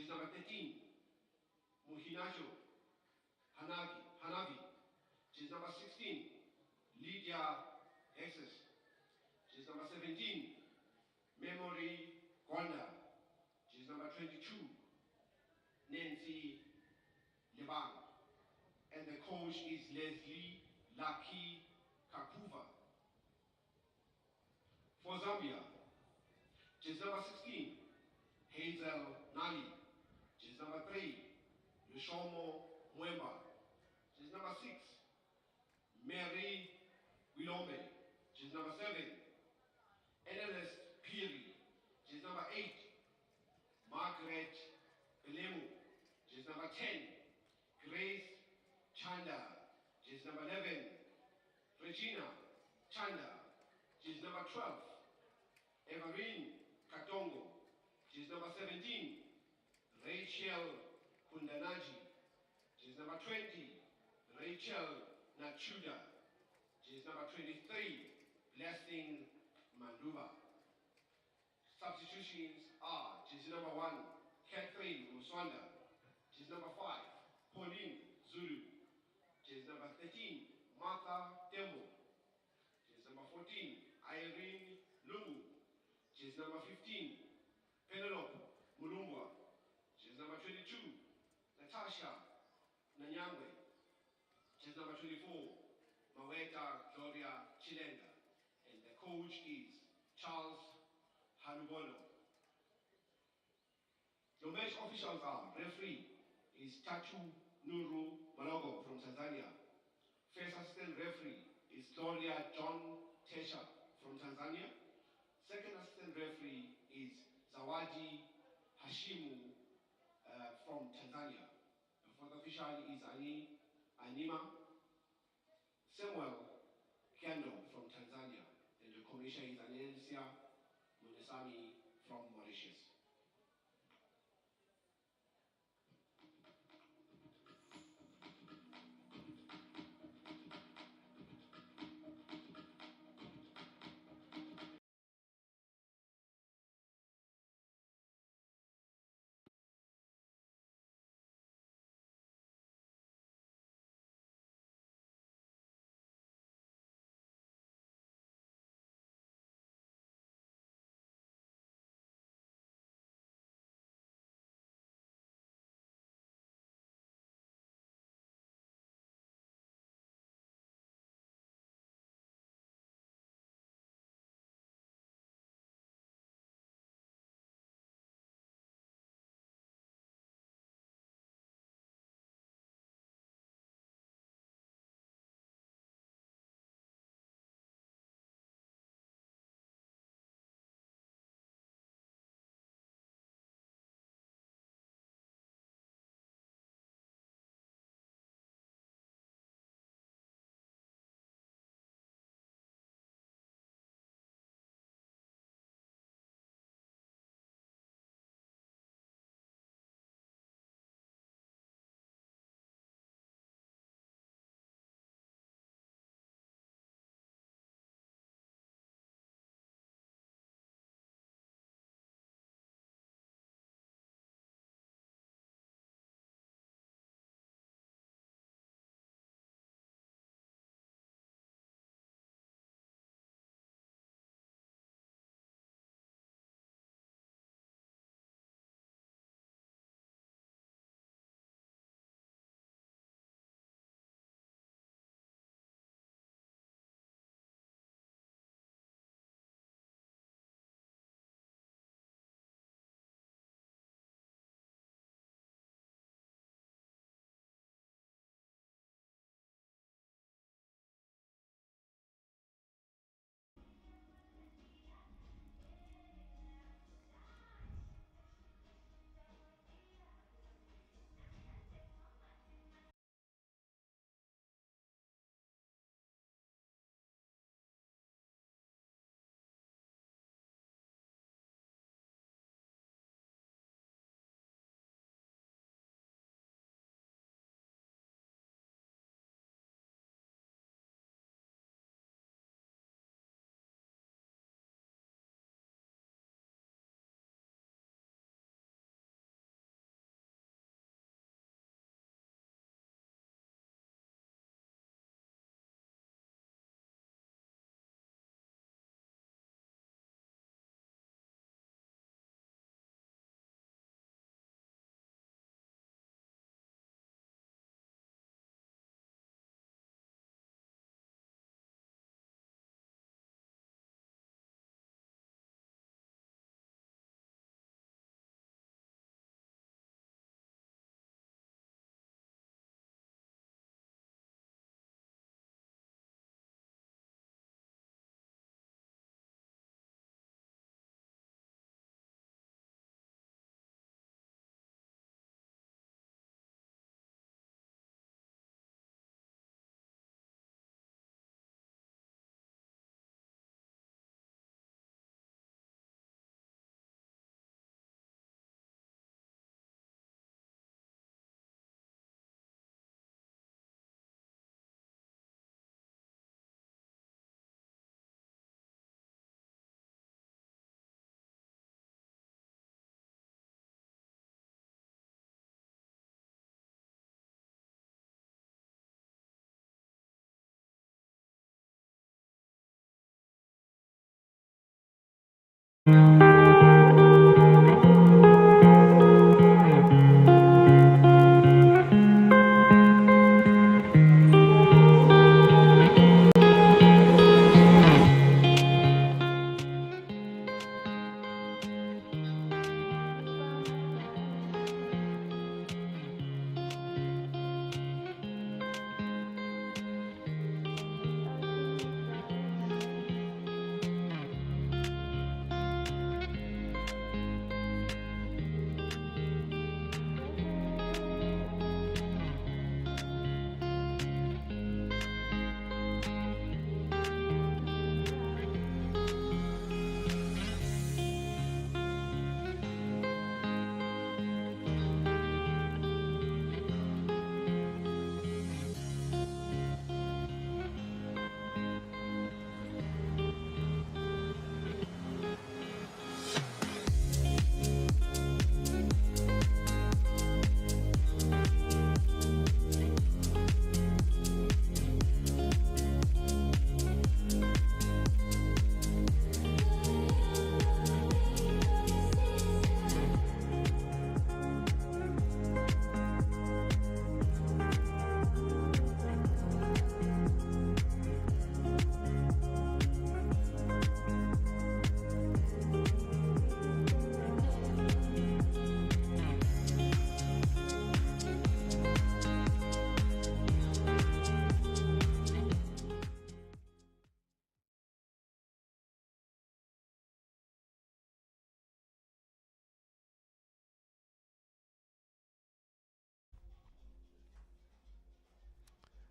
Judge number 13, Muhinacho Hanavi. Judge number 16, Lydia Hexes. Judge number 17, Memory Gonda. Judge number 22, Nancy Lebang. And the coach is Leslie Lucky Kakuva. For Zambia, judge number 16, Hazel Nali. Judge number 3, Lushomo Mwemba. Judge number 6, Mary Wilombe. Judge number 7, Analyst Piri. Judge number 8, Margaret Belemu. Judge number 10, Grace Chanda. Judge number 11, Regina Chanda. Judge number 12, Everine Katongo. Judge number 17, Rachel Kundanaji. Judge number 20, Rachel Nachuda. Judge number 23, Blessing Manduva. Substitutions are judge number 1, Catherine Muswanda. Judge number 5, Pauline Zulu. Judge number 13, Martha Tembo. Judge number 14, Irene Lungu. Judge number 15, Penelope Mulumbwa. Judge number 22, Natasha Nanyangwe. Judge number 24, Maweta Gloria Chilenga. And the coach is Charles Hanubono. The match officials are: referee is Tachu Nuru Malogo from Tanzania. First assistant referee is Gloria John Tesha from Tanzania. Second assistant referee is Zawadi Hashimu from Tanzania. The fourth official is Anima Samuel Kiando from Tanzania. And the commissioner is Anelsia Munesami from Mauritius.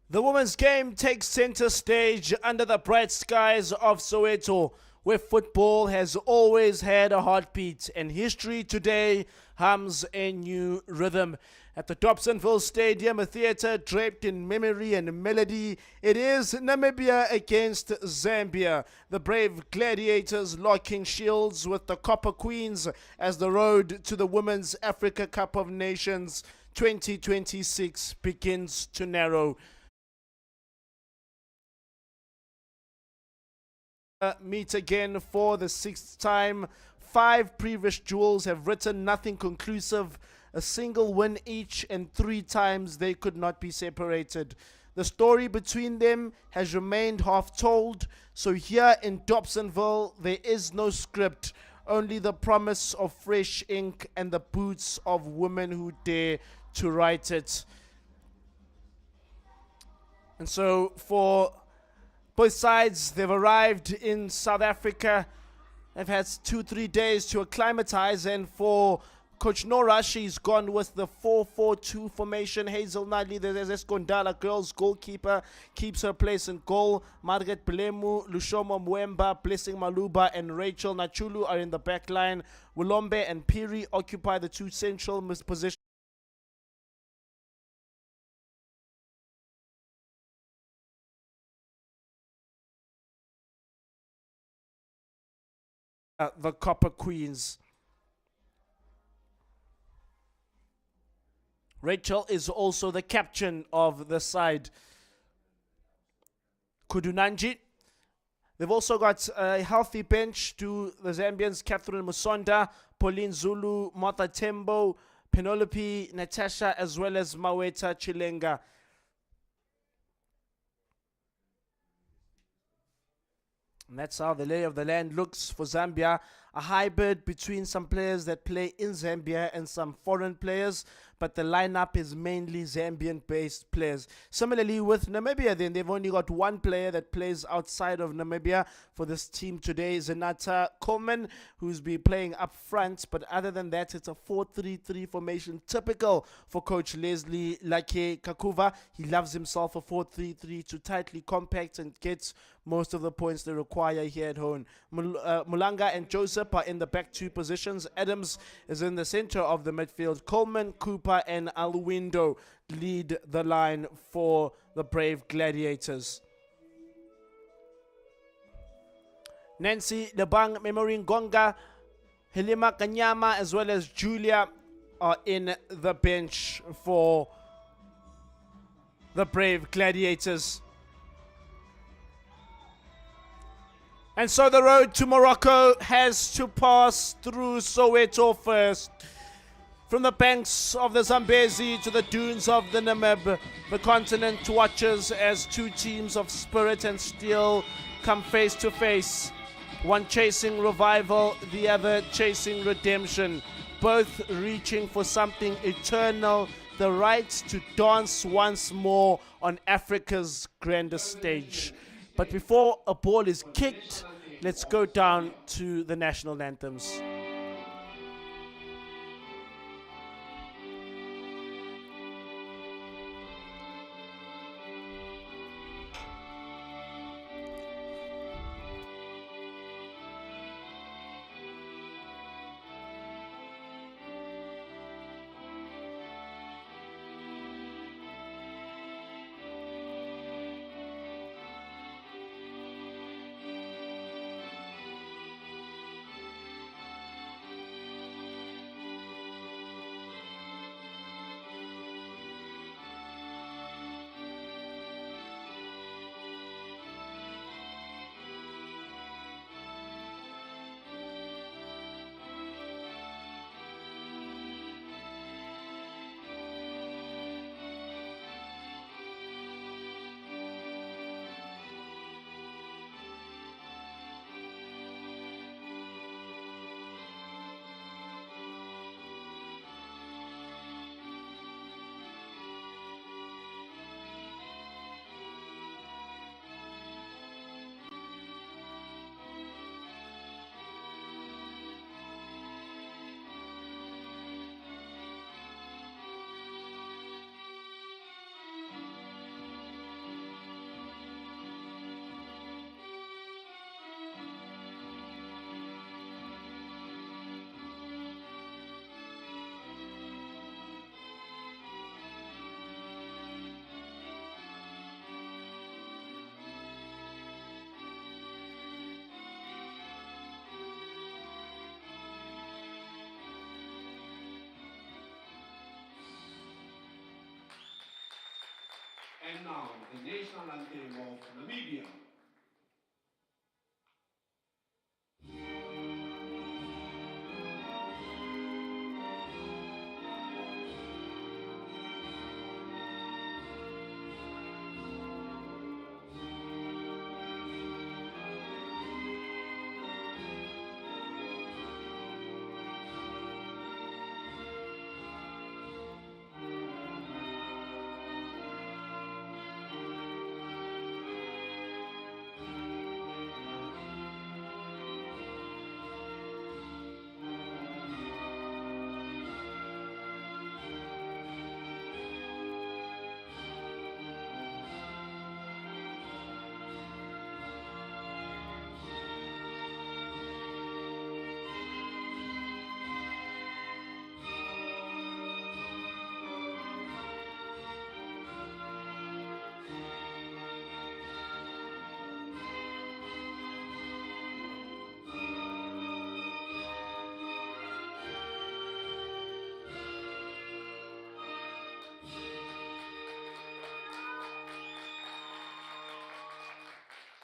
The women's game takes center stage under the bright skies of Soweto, where football has always had a heartbeat, and history today hums a new rhythm. At the Dobsonville Stadium, a theatre draped in memory and melody, it is Namibia against Zambia. The brave gladiators locking shields with the Copper Queens as the road to the Women's Africa Cup of Nations 2026 begins to narrow. Meet again for the sixth time. 5 previous duels have written nothing conclusive, a single win each, and 3 times they could not be separated. The story between them has remained half told, so here in Dobsonville there is no script, only the promise of fresh ink and the boots of women who dare to write it. And so for both sides, they've arrived in South Africa. They've had 2-3 days to acclimatize, and for Coach Nora, she's gone with the 4-4-2 formation. Hazel Nali, the Eskondala girls goalkeeper, keeps her place in goal. Margaret Blemu, Lushomo Mwemba, Blessing Maluba, and Rachel Nachulu are in the back line. Wilombe and Piri occupy the 2 central positions. The Copper Queens. Rachel is also the captain of the side. Kudunanji. They've also got a healthy bench to the Zambians: Catherine Musonda, Pauline Zulu, Martha Tembo, Penelope Natasha, as well as Maweta Chilenga. And that's how the lay of the land looks for Zambia. A hybrid between some players that play in Zambia and some foreign players, but the lineup is mainly Zambian-based players. Similarly with Namibia, then they've only got 1 player that plays outside of Namibia for this team today, Zenata Coleman, who's been playing up front. But other than that, it's a 4-3-3 formation, typical for Coach Leslie Lake Kakuva. He loves himself a 4-3-3 to tightly compact and gets most of the points they require here at home. Mulanga and Joseph are in the back 2 positions. Adams is in the center of the midfield. Coleman, Cooper, and Alwindo lead the line for the Brave Gladiators. Nancy Lebang, Memory Ngonga, Helima Kanyama, as well as Julia are in the bench for the Brave Gladiators. And so the road to Morocco has to pass through Soweto first. From the banks of the Zambezi to the dunes of the Namib, the continent watches as 2 teams of spirit and steel come face to face. One chasing revival, the other chasing redemption. Both reaching for something eternal, the right to dance once more on Africa's grandest stage. But before a ball is kicked, let's go down to the national anthems. And now, the national anthem of Namibia.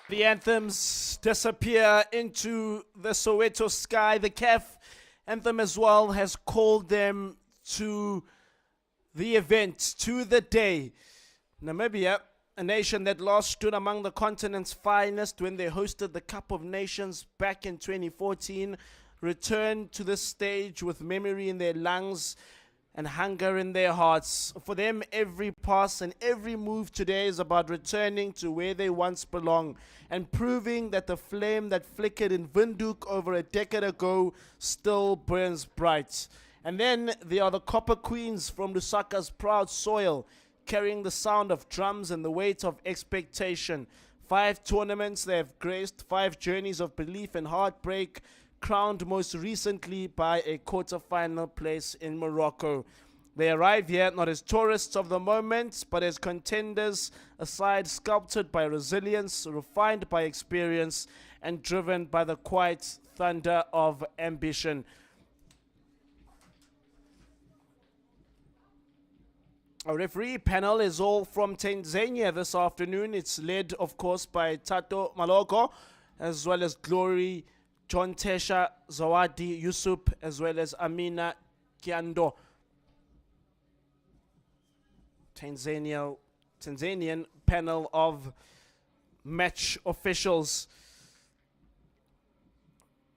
The anthems disappear into the Soweto sky. The CAF anthem as well has called them to the event, to the day. Namibia, a nation that last stood among the continent's finest when they hosted the Cup of Nations back in 2014, returned to this stage with memory in their lungs and hunger in their hearts. For them, every pass and every move today is about returning to where they once belonged and proving that the flame that flickered in Windhoek over a decade ago still burns bright. And then there are the Copper Queens from Lusaka's proud soil, carrying the sound of drums and the weight of expectation. 5 tournaments they have graced, 5 journeys of belief and heartbreak, crowned most recently by a quarter-final place in Morocco. They arrive here not as tourists of the moment, but as contenders, a side sculpted by resilience, refined by experience, and driven by the quiet thunder of ambition. Our referee panel is all from Tanzania this afternoon. It's led, of course, by Tato Maloko, as well as Glory John Tesha, Zawadi Yusuf, as well as Amina Kiando. Tanzanian panel of match officials.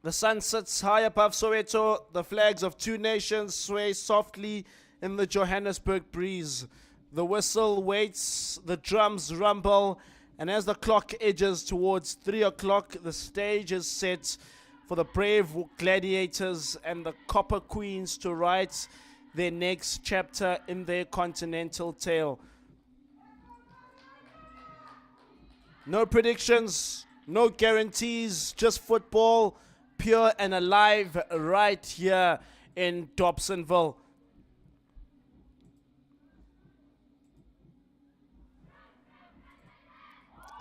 The sun sits high above Soweto. The flags of 2 nations sway softly in the Johannesburg breeze. The whistle waits, the drums rumble, and as the clock edges towards 3 o'clock, the stage is set for the brave gladiators and the Copper Queens to write their next chapter in their continental tale. No predictions, no guarantees, just football, pure and alive right here in Dobsonville.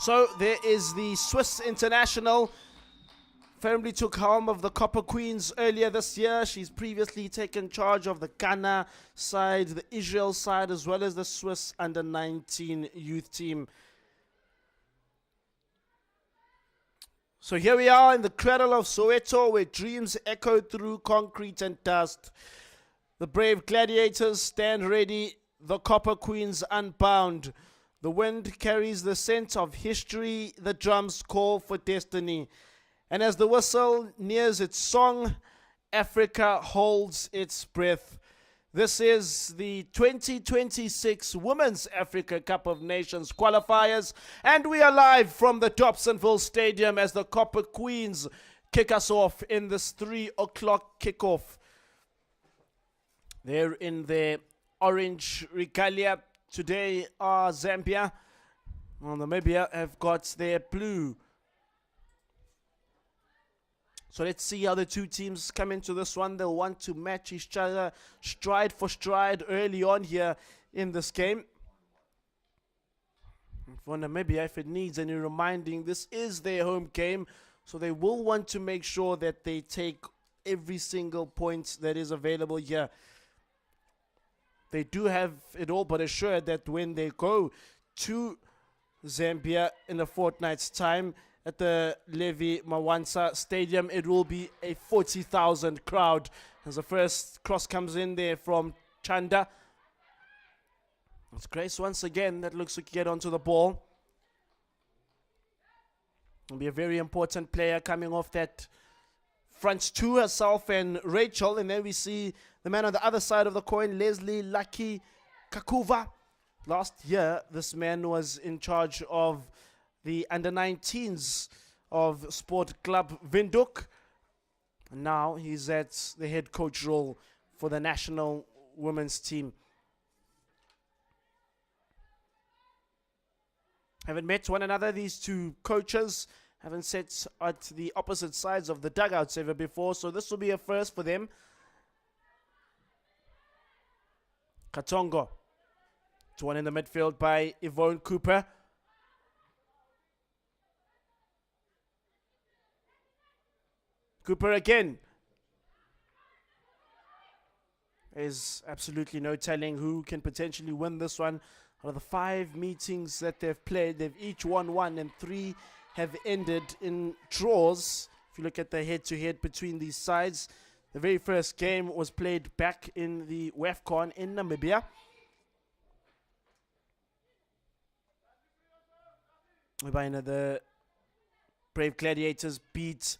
So there is the Swiss international. Firmly took helm of the Copper Queens earlier this year. She's previously taken charge of the Ghana side, the Israel side, as well as the Swiss under-19 youth team. So here we are in the cradle of Soweto, where dreams echo through concrete and dust. The brave gladiators stand ready, the Copper Queens unbound. The wind carries the scent of history, the drums call for destiny. And as the whistle nears its song, Africa holds its breath. This is the 2026 Women's Africa Cup of Nations qualifiers, and we are live from the Dobsonville Stadium as the Copper Queens kick us off in this 3 o'clock kickoff. They're in their orange regalia. Today are Zambia. Well, Namibia have got their blue. So let's see how the two teams come into this one. They'll want to match each other stride for stride early on here in this game. For Namibia, if it needs any reminding, this is their home game. So they will want to make sure that they take every single point that is available here. They do have it all but assured that when they go to Zambia in a fortnight's time at the Levi Mawansa Stadium. It will be a 40,000 crowd as the first cross comes in there from Chanda. It's Grace once again that looks to get onto the ball. Will be a very important player coming off that front two, herself and Rachel. And then we see the man on the other side of the coin, Leslie Lucky Kakuva. Last year, this man was in charge of the under-19s of Sport Club Windhoek. And now he's at the head coach role for the national women's team. Haven't met one another, these two coaches. Haven't sat at the opposite sides of the dugouts ever before, so this will be a first for them. Katongo. It's one in the midfield by Yvonne Cooper. Cooper again. There's absolutely no telling who can potentially win this one. Out of the 5 meetings that they've played, they've each won 1 and 3 have ended in draws. If you look at the head-to-head between these sides, the very first game was played back in the WAFCON in Namibia. The Brave Gladiators beat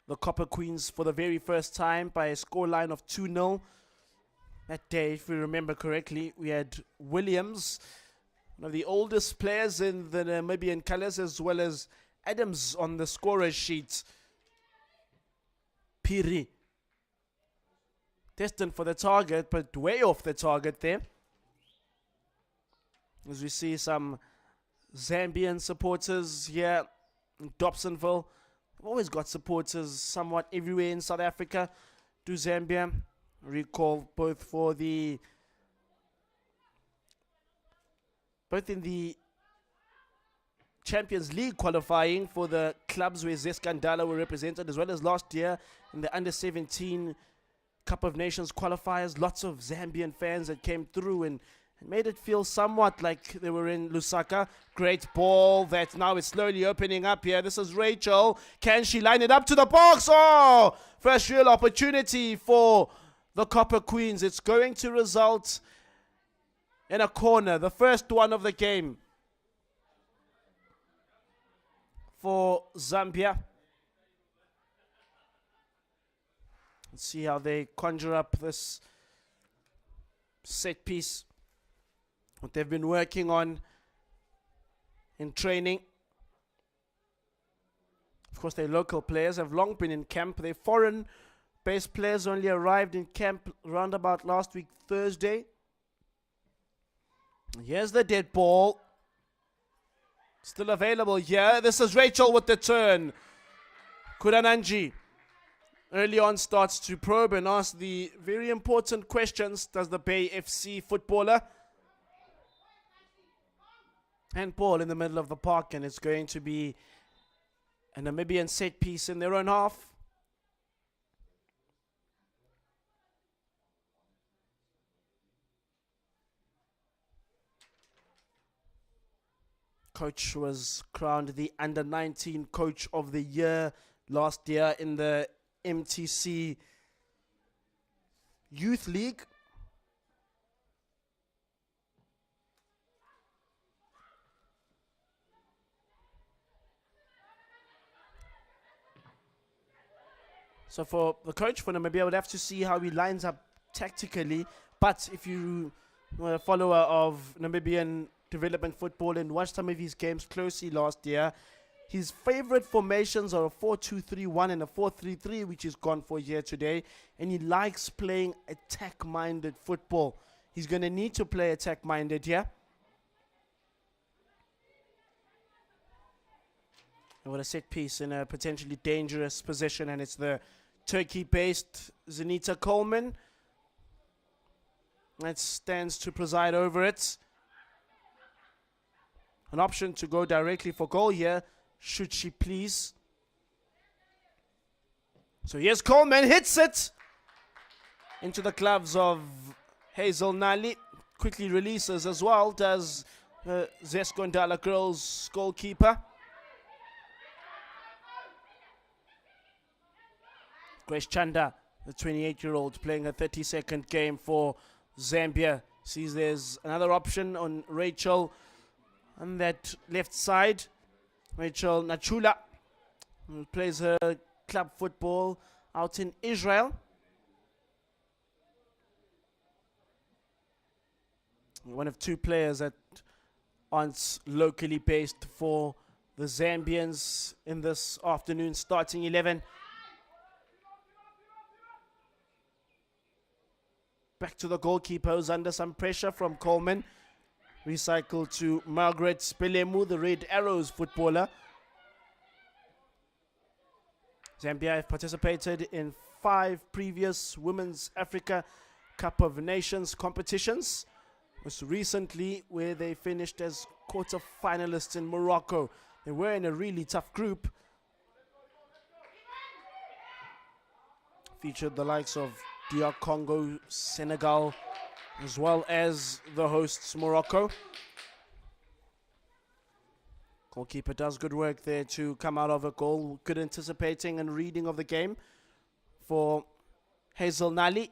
the Copper Queens for the very first time by a scoreline of 2-0. That day, if we remember correctly, we had Williams, one of the oldest players in the Namibian colours, as well as Adams on the scorer sheet. Piri. Destined for the target, but way off the target there. As we see some Zambian supporters here in Dobsonville. We've always got supporters somewhat everywhere in South Africa. Do Zambia. Recall both in the Champions League qualifying for the clubs where Zeskandala were represented, as well as last year in the Under-17 Cup of Nations qualifiers. Lots of Zambian fans that came through and made it feel somewhat like they were in Lusaka. Great ball that now is slowly opening up here. This is Rachel. Can she line it up to the box? Oh, first real opportunity for the Copper Queens. It's going to result in a corner, the first one of the game for Zambia. Let's see how they conjure up this set piece, what they've been working on in training. Of course, their local players have long been in camp. Their foreign-based players only arrived in camp round about last week, Thursday. Here's the dead ball. Still available here. This is Rachel with the turn. Kurananji early on starts to probe and ask the very important questions. Does the Bay FC footballer? Handball in the middle of the park, and it's going to be a Namibian set piece in their own half. Coach was crowned the Under-19 Coach of the Year last year in the MTC Youth League. So for the coach for Namibia, we'll have to see how he lines up tactically. But if you are a follower of Namibian development football and watched some of his games closely last year, his favorite formations are a 4-2-3-1 and a 4-3-3, which he's gone for here today. And he likes playing attack-minded football. He's going to need to play attack-minded here. And what a set piece in a potentially dangerous position, and it's the Turkey-based Zenita Coleman that stands to preside over it. An option to go directly for goal here, should she please. So here's Coleman, hits it into the gloves of Hazel Nali. Quickly releases as well, does Zeskondala girls goalkeeper. Grace Chanda, the 28-year-old, playing her 32nd game for Zambia. Sees there's another option on Rachel on that left side. Rachel Nachula, who plays her club football out in Israel. One of two players that aren't locally based for the Zambians in this afternoon starting 11. Back to the goalkeeper, who's under some pressure from Coleman. Recycled to Margaret Spelemu, the Red Arrows footballer. Zambia have participated in 5 previous Women's Africa Cup of Nations competitions. Most recently, where they finished as quarter-finalists in Morocco. They were in a really tough group. Featured the likes of DR Congo, Senegal, as well as the hosts Morocco. Goalkeeper does good work there to come out of a goal. Good anticipating and reading of the game for Hazel Nali.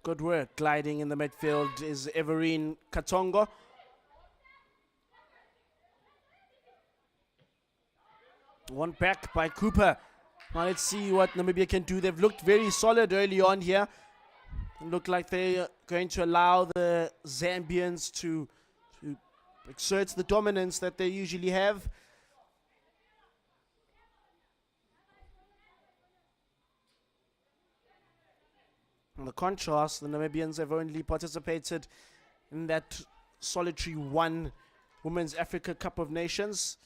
Good work gliding in the midfield is Everine Katongo. One back by Cooper. Now let's see what Namibia can do. They've looked very solid early on here. Look like they're going to allow the Zambians to exert the dominance that they usually have. In the contrast, the Namibians have only participated in that solitary one Women's Africa Cup of Nations.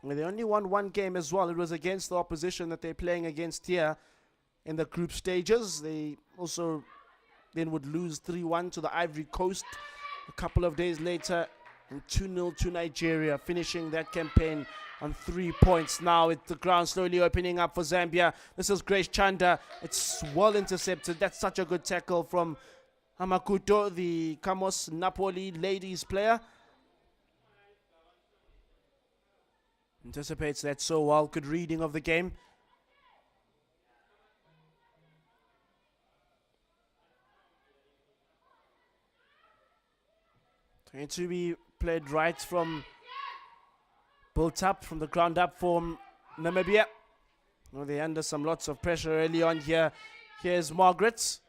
And they only won one game as well. It was against the opposition that they're playing against here in the group stages. They also then would lose 3-1 to the Ivory Coast a couple of days later, and 2-0 to Nigeria, finishing that campaign on 3 points. Now the ground slowly opening up for Zambia. This is Grace Chanda. It's well intercepted. That's such a good tackle from Hamakuto, the Camos Napoli ladies player. Anticipates that so well. Good reading of the game. Going to be played right from built up from the ground up for Namibia. Well, they're under some lots of pressure early on here. Here's Margaret.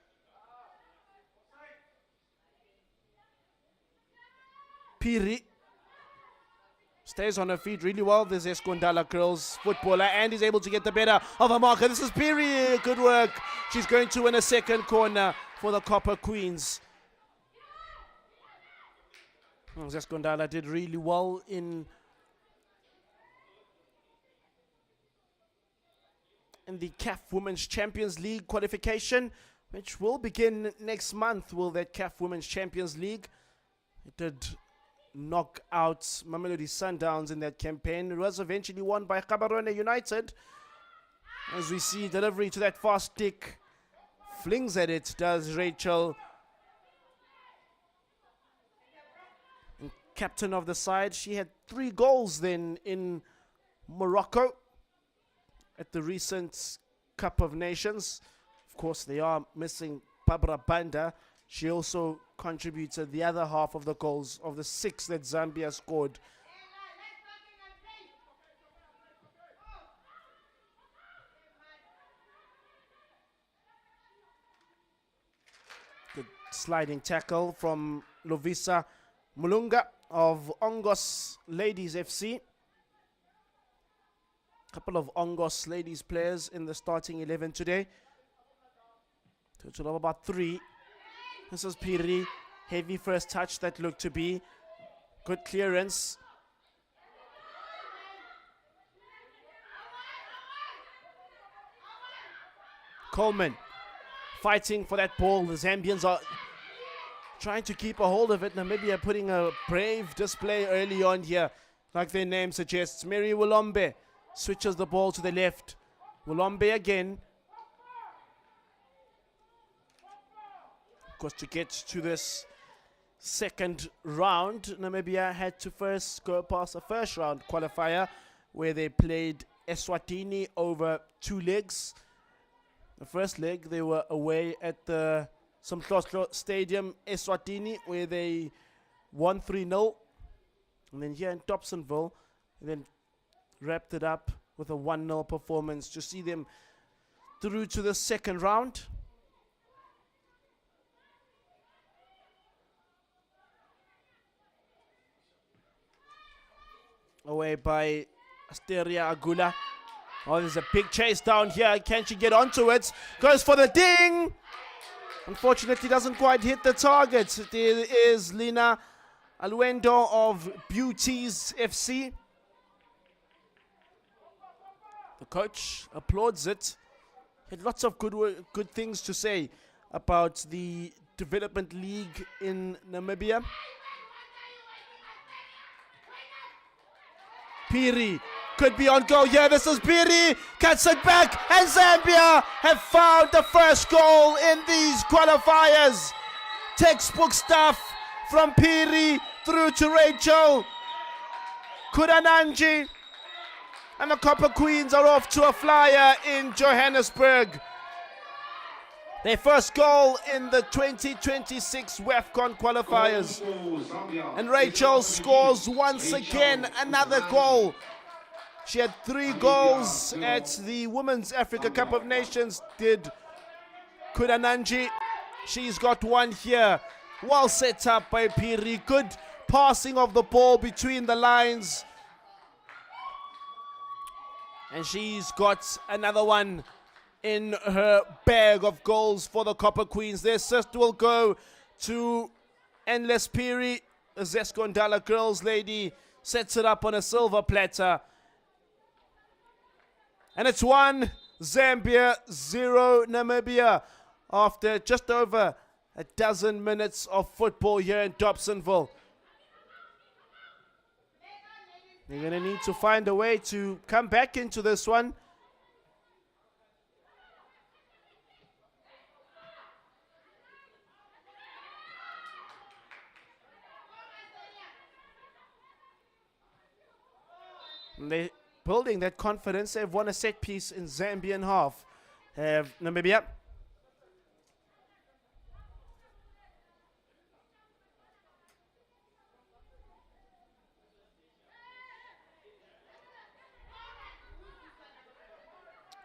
Piri stays on her feet really well. This is Eskondala girls footballer and is able to get the better of a marker. This is Piri. Good work. She's going to win a second corner for the Copper Queens. Eskondala did really well in the CAF Women's Champions League qualification, which will begin next month. Will that CAF Women's Champions League? It did knock out Mamelodi Sundowns in that campaign. It was eventually won by Gaborone United. As we see delivery to that fast stick, flings at it, does Rachel. And captain of the side, she had 3 goals then in Morocco at the recent Cup of Nations. Of course, they are missing Barbara Banda. She also contributed the other half of the goals of the 6 that Zambia scored. Good sliding tackle from Lovisa Mulunga of Ongos Ladies FC. Couple of Ongos Ladies players in the starting 11 today. Total of about 3. This is Piri. Heavy first touch that looked to be. Good clearance. Coleman fighting for that ball. The Zambians are trying to keep a hold of it. Namibia putting a brave display early on here, like their name suggests. Mary Willombe switches the ball to the left. Mulombe again. Of course, to get to this second round, Namibia had to first go past a first round qualifier where they played Eswatini over 2 legs. The first leg, they were away at the Somhloslo Stadium, Eswatini, where they won 3-0. And then here in Dobsonville, then wrapped it up with a 1-0 performance to see them through to the second round. Away by Asteria Agula. Oh, there's a big chase down here. Can she get onto it? Goes for the ding. Unfortunately, doesn't quite hit the target. There is Lina Aluendo of Beauties FC. The coach applauds it. Had lots of good things to say about the development league in Namibia. Piri could be on goal. Yeah, this is Piri. Cuts it back. And Zambia have found the first goal in these qualifiers. Textbook stuff from Piri through to Rachel Kudananji. And the Copper Queens are off to a flyer in Johannesburg. Their first goal in the 2026 WAFCON qualifiers. And Rachel scores once again another goal. She had 3 goals at the Women's Africa Cup of Nations, did Kudananji. She's got 1 here. Well set up by Piri. Good passing of the ball between the lines. And she's got another one in her bag of goals for the Copper Queens. Their assist will go to Endless Piri. The Zesco Ndala girls lady sets it up on a silver platter. And it's 1 Zambia, 0 Namibia after just over a dozen minutes of football here in Dobsonville. They're going to need to find a way to come back into this one. And they're building that confidence. They've won a set piece in Zambian half. Have Namibia.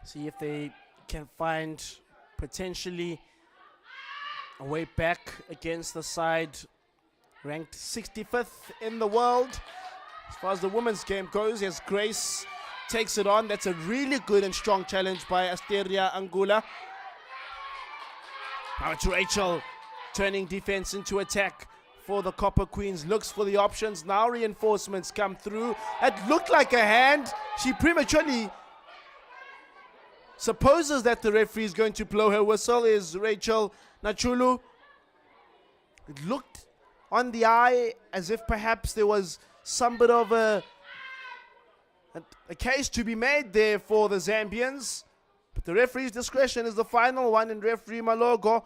See if they can find potentially a way back against the side ranked 65th in the world. As far as the women's game goes, as Grace takes it on. That's a really good and strong challenge by Asteria Angula. Now it's Rachel turning defense into attack for the Copper Queens. Looks for the options. Now reinforcements come through. It looked like a hand. She prematurely supposes that the referee is going to blow her whistle. Is Rachel Nachulu. It looked on the eye as if perhaps there was some bit of a case to be made there for the Zambians. But the referee's discretion is the final one, and referee Malogo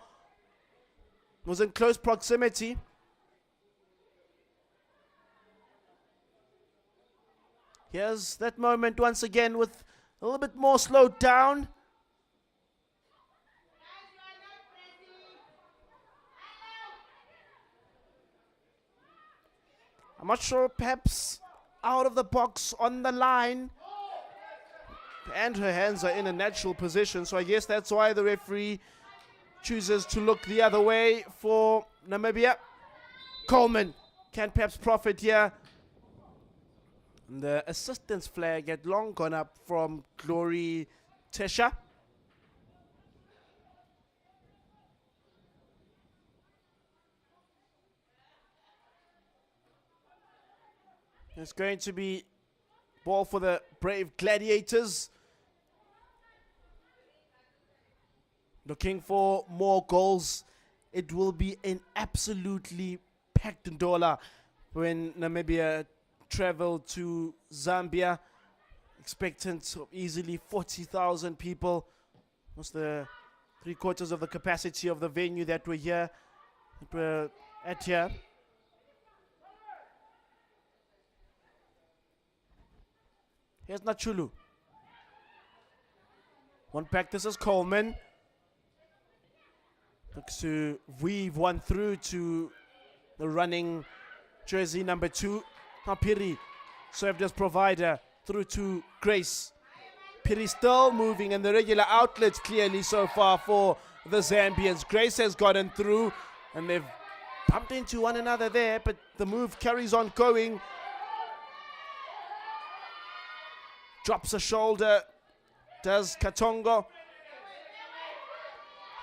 was in close proximity. Here's that moment once again with a little bit more slowed down. I'm not sure, perhaps out of the box on the line. And her hands are in a natural position, so I guess that's why the referee chooses to look the other way for Namibia. Coleman can perhaps profit here. And the assistance flag had long gone up from Glory Tesha. It's going to be ball for the Brave Gladiators. Looking for more goals. It will be an absolutely packed Ndola when Namibia travel to Zambia. expectant of easily 40,000 people. Almost the 3/4 of the capacity of the venue that were here, that were at here. Here's Nachulu. One back, this is Coleman. Looks to weave one through to the running jersey number 2. Now Piri served as provider through to Grace. Piri still moving in the regular outlets clearly so far for the Zambians. Grace has gotten through and they've bumped into one another there, but the move carries on going. Drops a shoulder, does Katongo.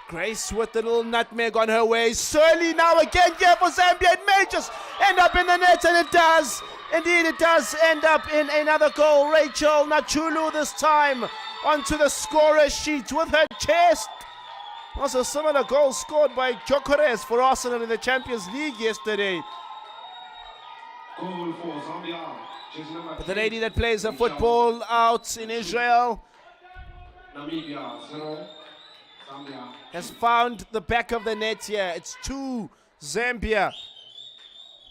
Grace with the little nutmeg on her way. Surly now again here for Zambia. It may just end up in the net, and it does. Indeed, it does end up in another goal. Rachel Nachulu this time onto the scorer sheet with her chest. Also, a similar goal scored by Gyökeres for Arsenal in the Champions League yesterday. Goal for Zambia. Jersey number But the 10, lady that plays her football out in Israel Namibia 0. Zambia. has found the back of the net here. It's 2 Zambia.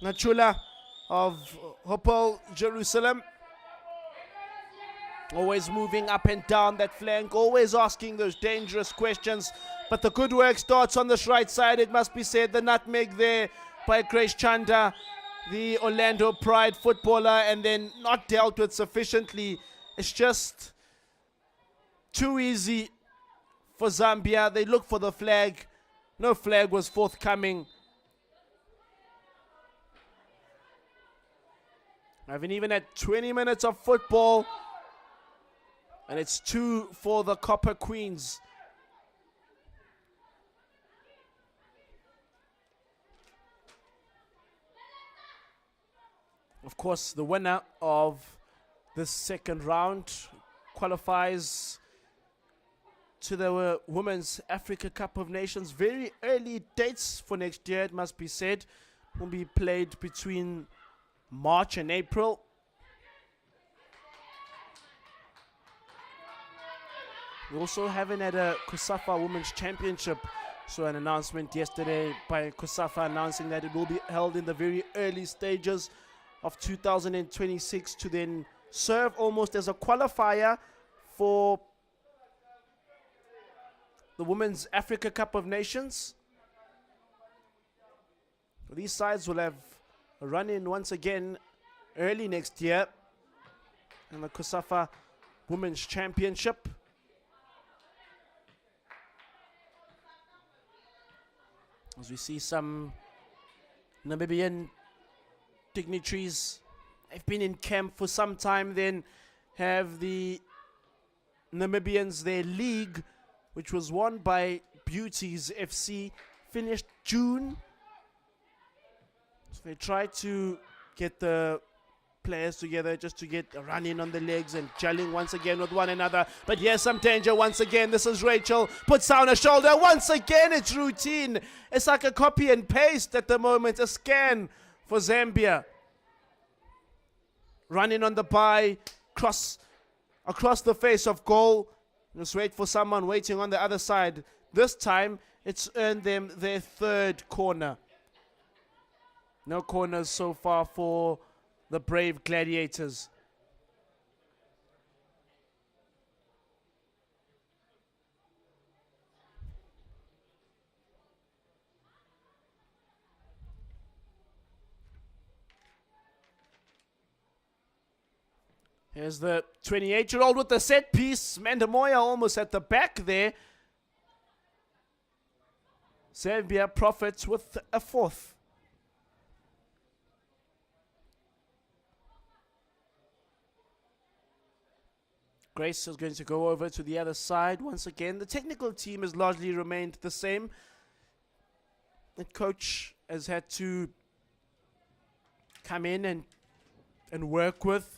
Nachula of Hopel, Jerusalem. Always moving up and down that flank, always asking those dangerous questions. But the good work starts on this right side, it must be said. The nutmeg there by Grace Chanda, the Orlando Pride footballer, and then not dealt with sufficiently. It's just too easy for Zambia. They look for the flag. No flag was forthcoming. I haven't even had 20 minutes of football, and it's 2 for the Copper Queens. Of course, the winner of this second round qualifies to the Women's Africa Cup of Nations. Very early dates for next year, it must be said. Will be played between March and April. We also haven't had a COSAFA Women's Championship. So an announcement yesterday by COSAFA announcing that it will be held in the very early stages of 2026 to then serve almost as a qualifier for the Women's Africa Cup of Nations. These sides will have a run-in once again early next year in the COSAFA Women's Championship. As we see some Namibian dignitaries, they've been in camp for some time, then have the Namibians, their league, which was won by Beauties FC, finished June. So they tried to get the players together just to get a run in on the legs and gelling once again with one another. But here's some danger once again. This is Rachel, puts down her shoulder. Once again, it's routine. It's like a copy and paste at the moment, a scan for Zambia. Running on the bye, across the face of goal. Just wait for someone waiting on the other side. This time, it's earned them their third corner. No corners so far for the Brave Gladiators. Here's the 28-year-old with the set piece. Mandamoya almost at the back there. Zambia profits with a fourth. Grace is going to go over to the other side once again. The technical team has largely remained the same. The coach has had to come in and work with.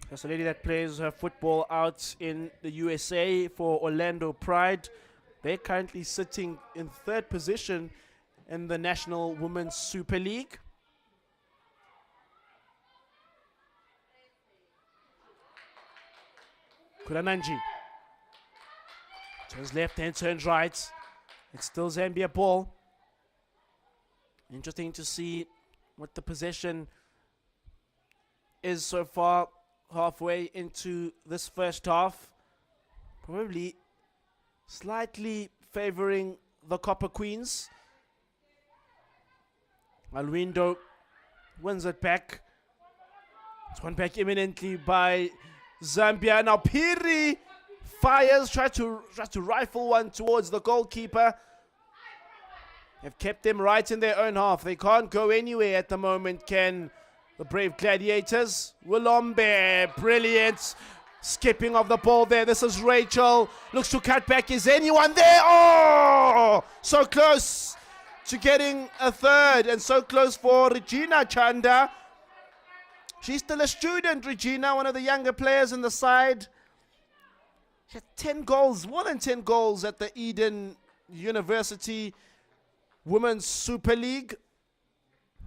There's a lady that plays her football out in the USA for Orlando Pride. They're currently sitting in third position in the National Women's Super League. Kurananji turns left and turns right. It's still Zambia ball. Interesting to see what the possession is so far, halfway into this first half. Probably slightly favoring the Copper Queens. Alwindo wins it back. It's won back imminently by Zambia. Now Piri fires, tries to rifle one towards the goalkeeper. They've kept them right in their own half. They can't go anywhere at the moment, can the Brave Gladiators. Willombe, brilliant. Skipping of the ball there. This is Rachel. Looks to cut back. Is anyone there? Oh! So close to getting a third, and so close for Regina Chanda. She's still a student, Regina, one of the younger players in the side. She had 10 goals, more than 10 goals at the Eden University Women's Super League.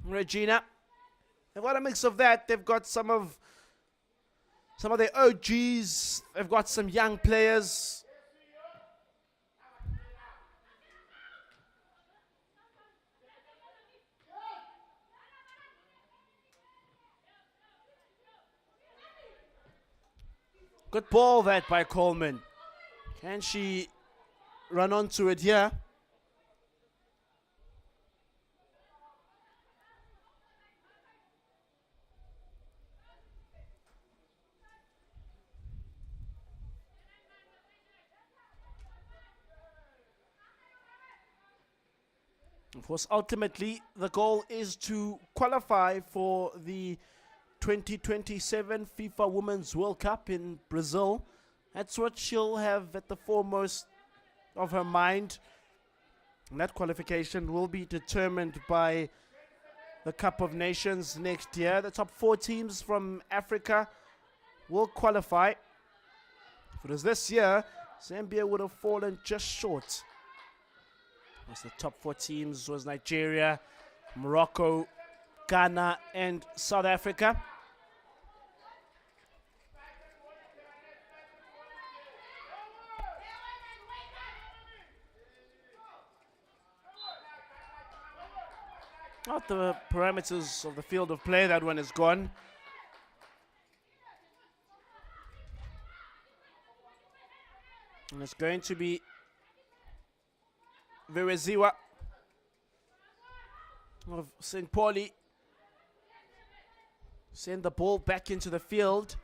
Regina. They've got a mix of that. They've got some of their OGs. They've got some young players. Good ball that by Coleman. Can she run onto it here? Of course, ultimately, the goal is to qualify for the 2027 FIFA Women's World Cup in Brazil. That's what she'll have at the foremost of her mind. And that qualification will be determined by the Cup of Nations next year. The top 4 teams from Africa will qualify. If it was this year, Zambia would have fallen just short. As the top 4 teams was Nigeria, Morocco, Ghana, and South Africa. Out the parameters of the field of play, that one is gone. And it's going to be Vereziwa of St. Pauli. Send the ball back into the field.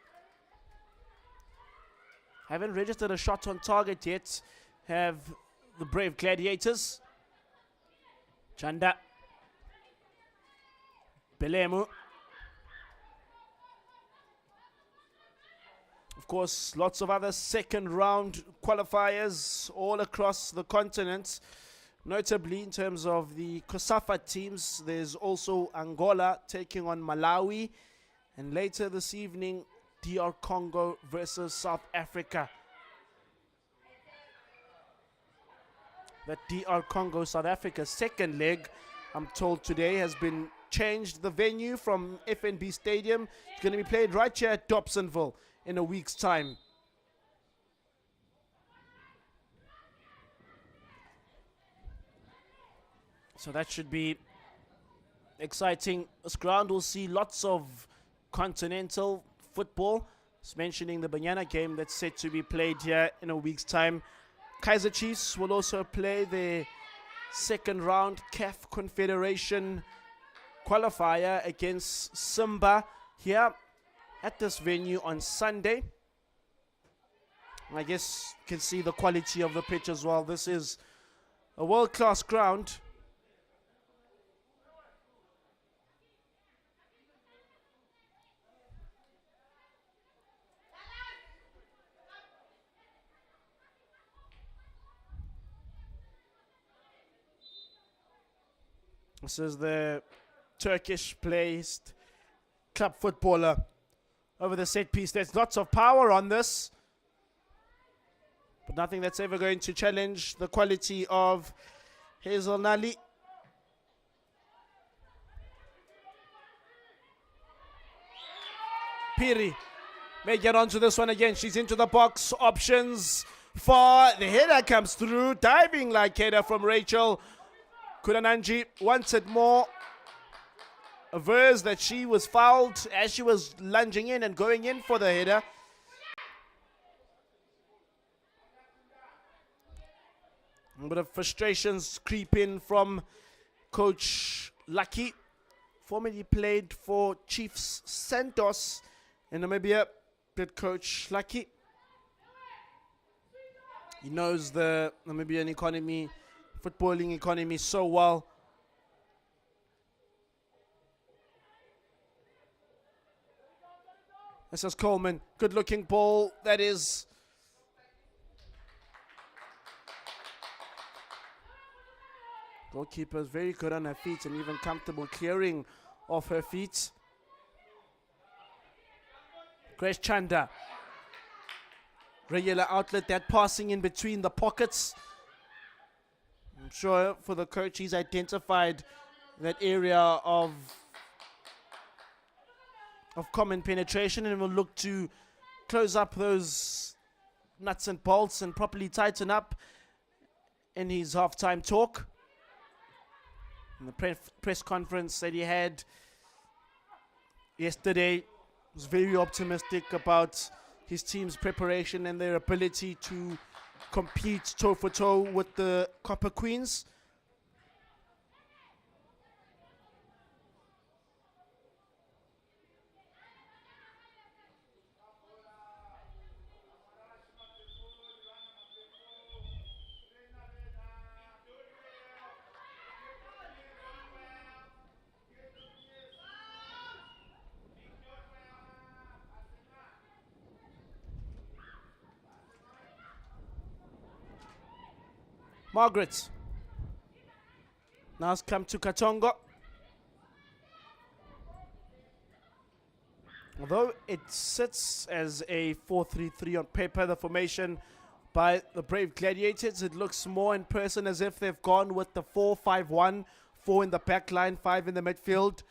Haven't registered a shot on target yet, have the Brave Gladiators. Chanda. Belemu. Of course, lots of other second round qualifiers all across the continent. Notably, in terms of the COSAFA teams, there's also Angola taking on Malawi. And later this evening, DR Congo versus South Africa. The DR Congo-South Africa second leg, I'm told today, has been changed. The venue from FNB Stadium. It's going to be played right here at Dobsonville in a week's time. So that should be exciting. This ground will see lots of continental football. Just mentioning the Banyana game that's set to be played here in a week's time. Kaizer Chiefs will also play their second round CAF Confederation qualifier against Simba here at this venue on Sunday. I guess you can see the quality of the pitch as well. This is a world-class ground. This is the Turkish-placed club footballer over the set piece. There's lots of power on this. but nothing that's ever going to challenge the quality of Hazel Nali. Piri may get onto this one again. She's into the box. Options for the header comes through. Diving like header from Rachel. Kudananji wants it more. Avers that she was fouled as she was lunging in and going in for the header. A bit of frustrations creep in from Coach Lucky. Formerly played for Chiefs Santos in Namibia. Good Coach Lucky. He knows the Namibian economy, footballing economy so well. This is Coleman. Good looking ball. That is. Goalkeeper is very good on her feet and even comfortable clearing off her feet. Grace Chanda. Regular outlet, that passing in between the pockets. I'm sure for the coach he's identified that area of common penetration and will look to close up those nuts and bolts and properly tighten up in his halftime talk. In the press conference that he had yesterday, was very optimistic about his team's preparation and their ability to compete toe for toe with the Copper Queens. Margaret. Now it's come to Katongo. Although it sits as a 4-3-3 on paper, the formation by the Brave Gladiators, it looks more in person as if they've gone with the 4-5-1, 4 in the back line, 5 in the midfield.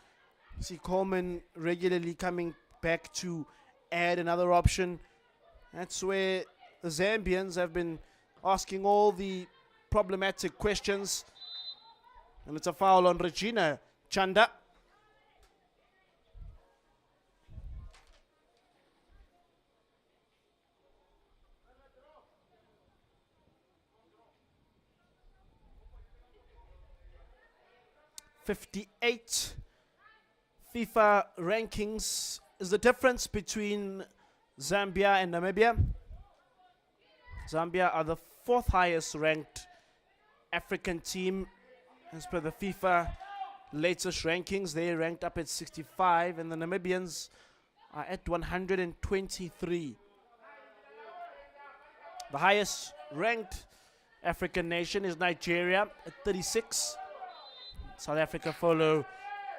See Coleman regularly coming back to add another option. That's where the Zambians have been asking all the problematic questions. And it's a foul on Regina Chanda. '58 FIFA rankings is the difference between Zambia and Namibia. Zambia are the 4th highest ranked African team as per the FIFA latest rankings. They ranked up at 65 and the Namibians are at 123. The highest ranked African nation is Nigeria at 36. South Africa follow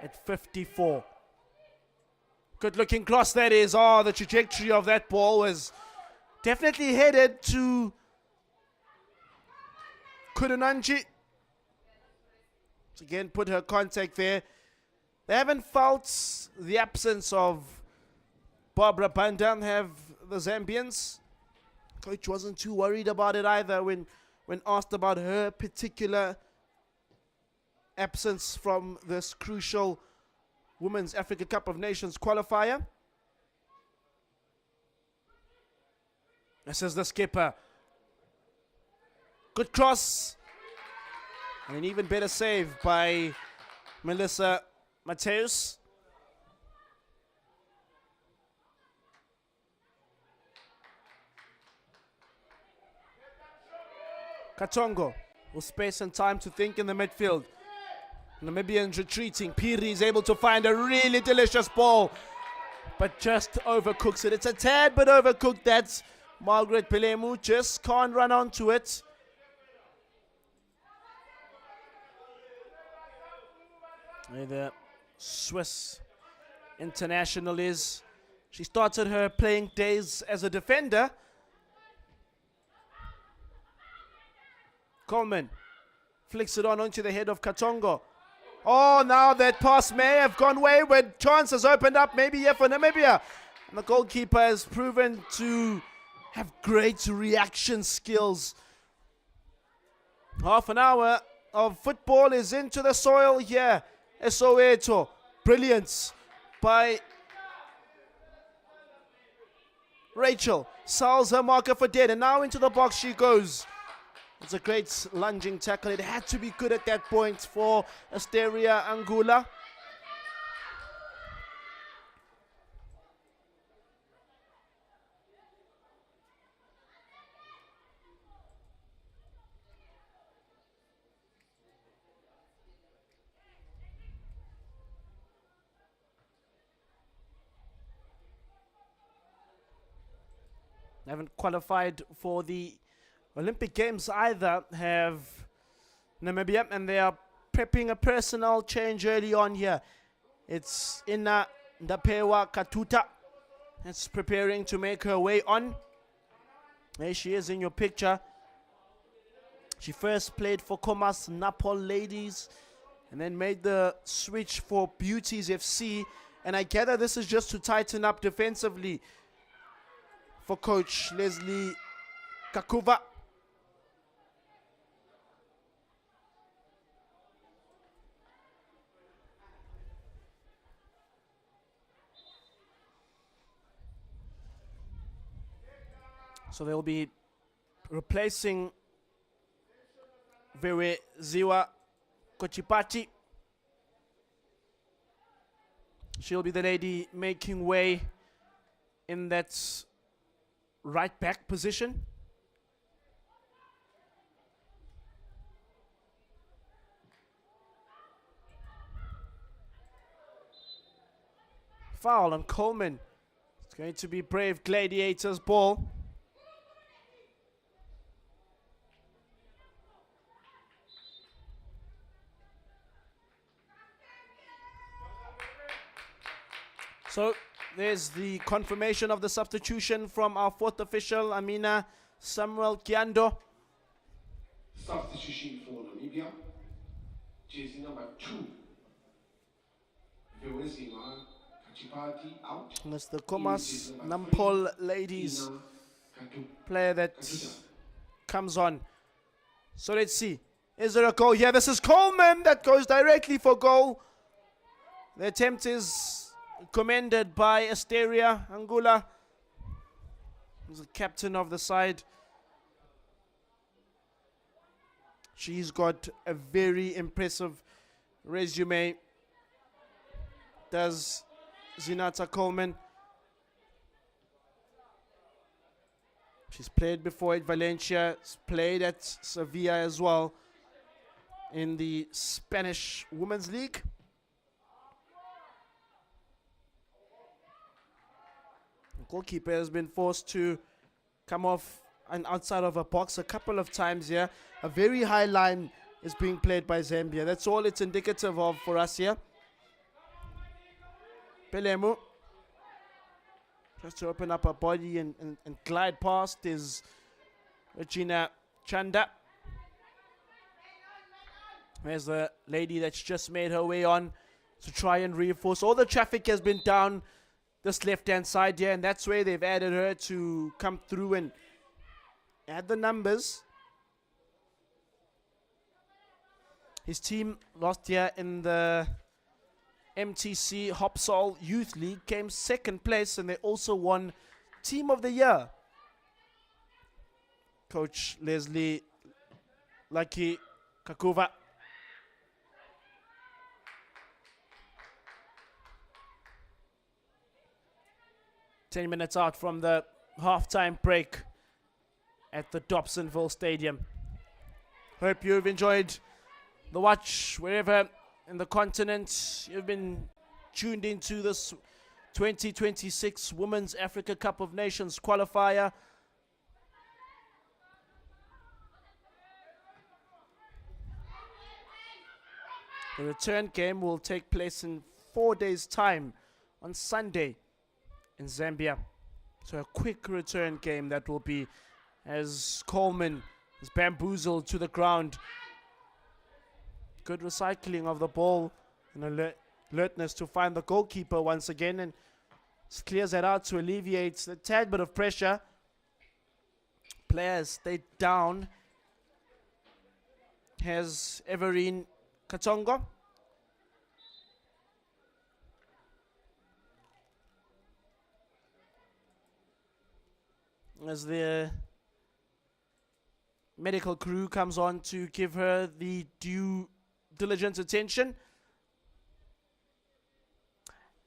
at 54. Good looking cross that is. Oh, the trajectory of that ball was definitely headed to Kudananji. Again, put her contact there. They haven't felt the absence of Barbara Banda, have the Zambians. Coach wasn't too worried about it either when asked about her particular absence from this crucial Women's Africa Cup of Nations qualifier. This is the skipper. Good cross. And an even better save by Melissa Mateus. Katongo with space and time to think in the midfield. Namibians retreating. Piri is able to find a really delicious ball, but just overcooks it. It's a tad bit overcooked. That's Margaret Pelemu. Just can't run onto it. There the Swiss international is. She started her playing days as a defender. Coleman flicks it on onto the head of Katongo. Oh, now that pass may have gone wayward. Chance has opened up, maybe here for Namibia. And the goalkeeper has proven to have great reaction skills. Half an hour of football is into the soil here. Soweto. Brilliance by Rachel. Salves her marker for dead. And now into the box she goes. It's a great lunging tackle. It had to be good at that point for Asteria Angula. Haven't qualified for the Olympic Games either, have Namibia, and they are prepping a personnel change early on here. It's Ina Ndapewa Katuta. It's preparing to make her way on. There she is in your picture. She first played for Comas Napol Ladies and then made the switch for Beauties FC. And I gather this is just to tighten up defensively for coach Leslie Kakuva. So they'll be replacing Vewe Ziwa Kochipati. She'll be the lady making way in that right back position. Foul on Coleman. It's going to be Brave Gladiators' ball. So there's the confirmation of the substitution from our fourth official, Amina Samuel Kiando. Substitution for Namibia, jersey number 2. Vewezima Kachipati out. That's the Comas Nampol Ladies player that comes on. So let's see. Is there a goal here? This is Coleman that goes directly for goal. The attempt is commended by Asteria Angula, who's the captain of the side. She's got a very impressive resume, does Zinata Coleman. She's played before at Valencia, she's played at Sevilla as well in the Spanish Women's League. Goalkeeper has been forced to come off and outside of a box a couple of times here. A very high line is being played by Zambia. That's all it's indicative of for us here. Pelemu just to open up her body and glide past is Regina Chanda. There's the lady that's just made her way on to try and reinforce. All the traffic has been down this left-hand side here, and that's where they've added her to come through and add the numbers. His team last year in the MTC Hopsol Youth League came second place, and they also won Team of the Year. Coach Leslie Lucky Kakuva. Ten minutes out from the halftime break at the Dobsonville Stadium. Hope you've enjoyed the watch wherever in the continent you've been tuned into this 2026 Women's Africa Cup of Nations qualifier. The return game will take place in 4 days' time on Sunday in Zambia. So a quick return game that will be as Coleman It's bamboozled to the ground. Good recycling of the ball and alertness to find the goalkeeper once again, and clears that out to alleviate the tad bit of pressure. Players stay down. Has Everine Katongo. As the medical crew comes on to give her the due diligent attention.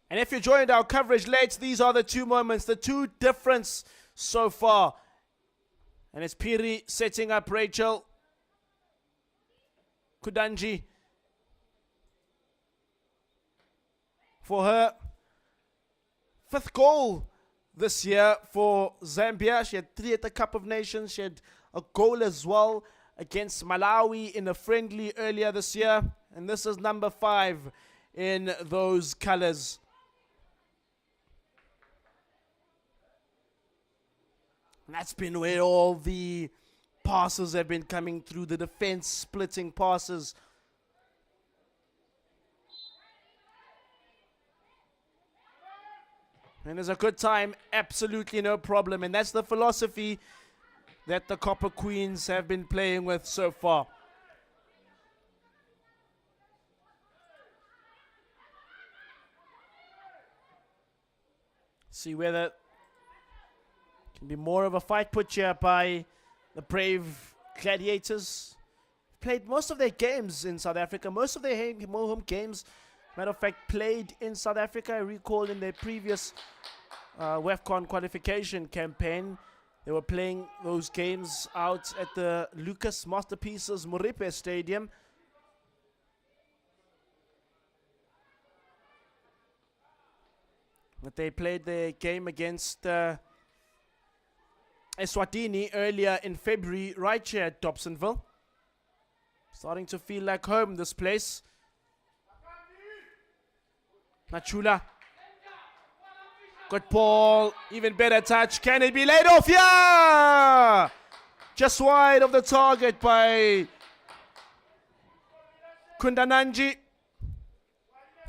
And if you joined our coverage late, these are the two moments, the two difference so far. And it's Piri setting up Rachel Kudanji for her 5th goal this year for Zambia. She had 3 at the Cup of Nations. She had a goal as well against Malawi in a friendly earlier this year. And this is number 5 in those colors. And that's been where all the passes have been coming through, the defense splitting passes. And there's a good time, absolutely no problem. And that's the philosophy that the Copper Queens have been playing with so far. See whether it can be more of a fight put here by the brave Gladiators. Played most of their games in South Africa, most of their home games, matter of fact, played in South Africa. I recall in their previous WAFCON qualification campaign, they were playing those games out at the Lucas Masterpieces Moripe Stadium. But they played their game against Eswatini earlier in February, right here at Dobsonville. Starting to feel like home, this place. Nachula. Good ball, even better touch. Can it be laid off? Yeah! Just wide of the target by Kundananji.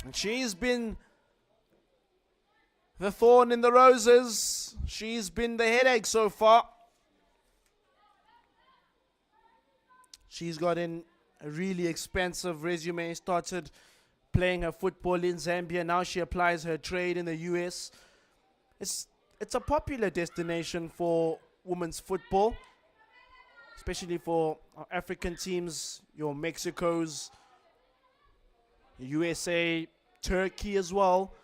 And she's been the thorn in the roses. She's been the headache so far. She's got in a really expensive resume. Started playing her football in Zambia. Now she applies her trade in the US. It's a popular destination for women's football, especially for our African teams, your Mexicos, USA, Turkey as well.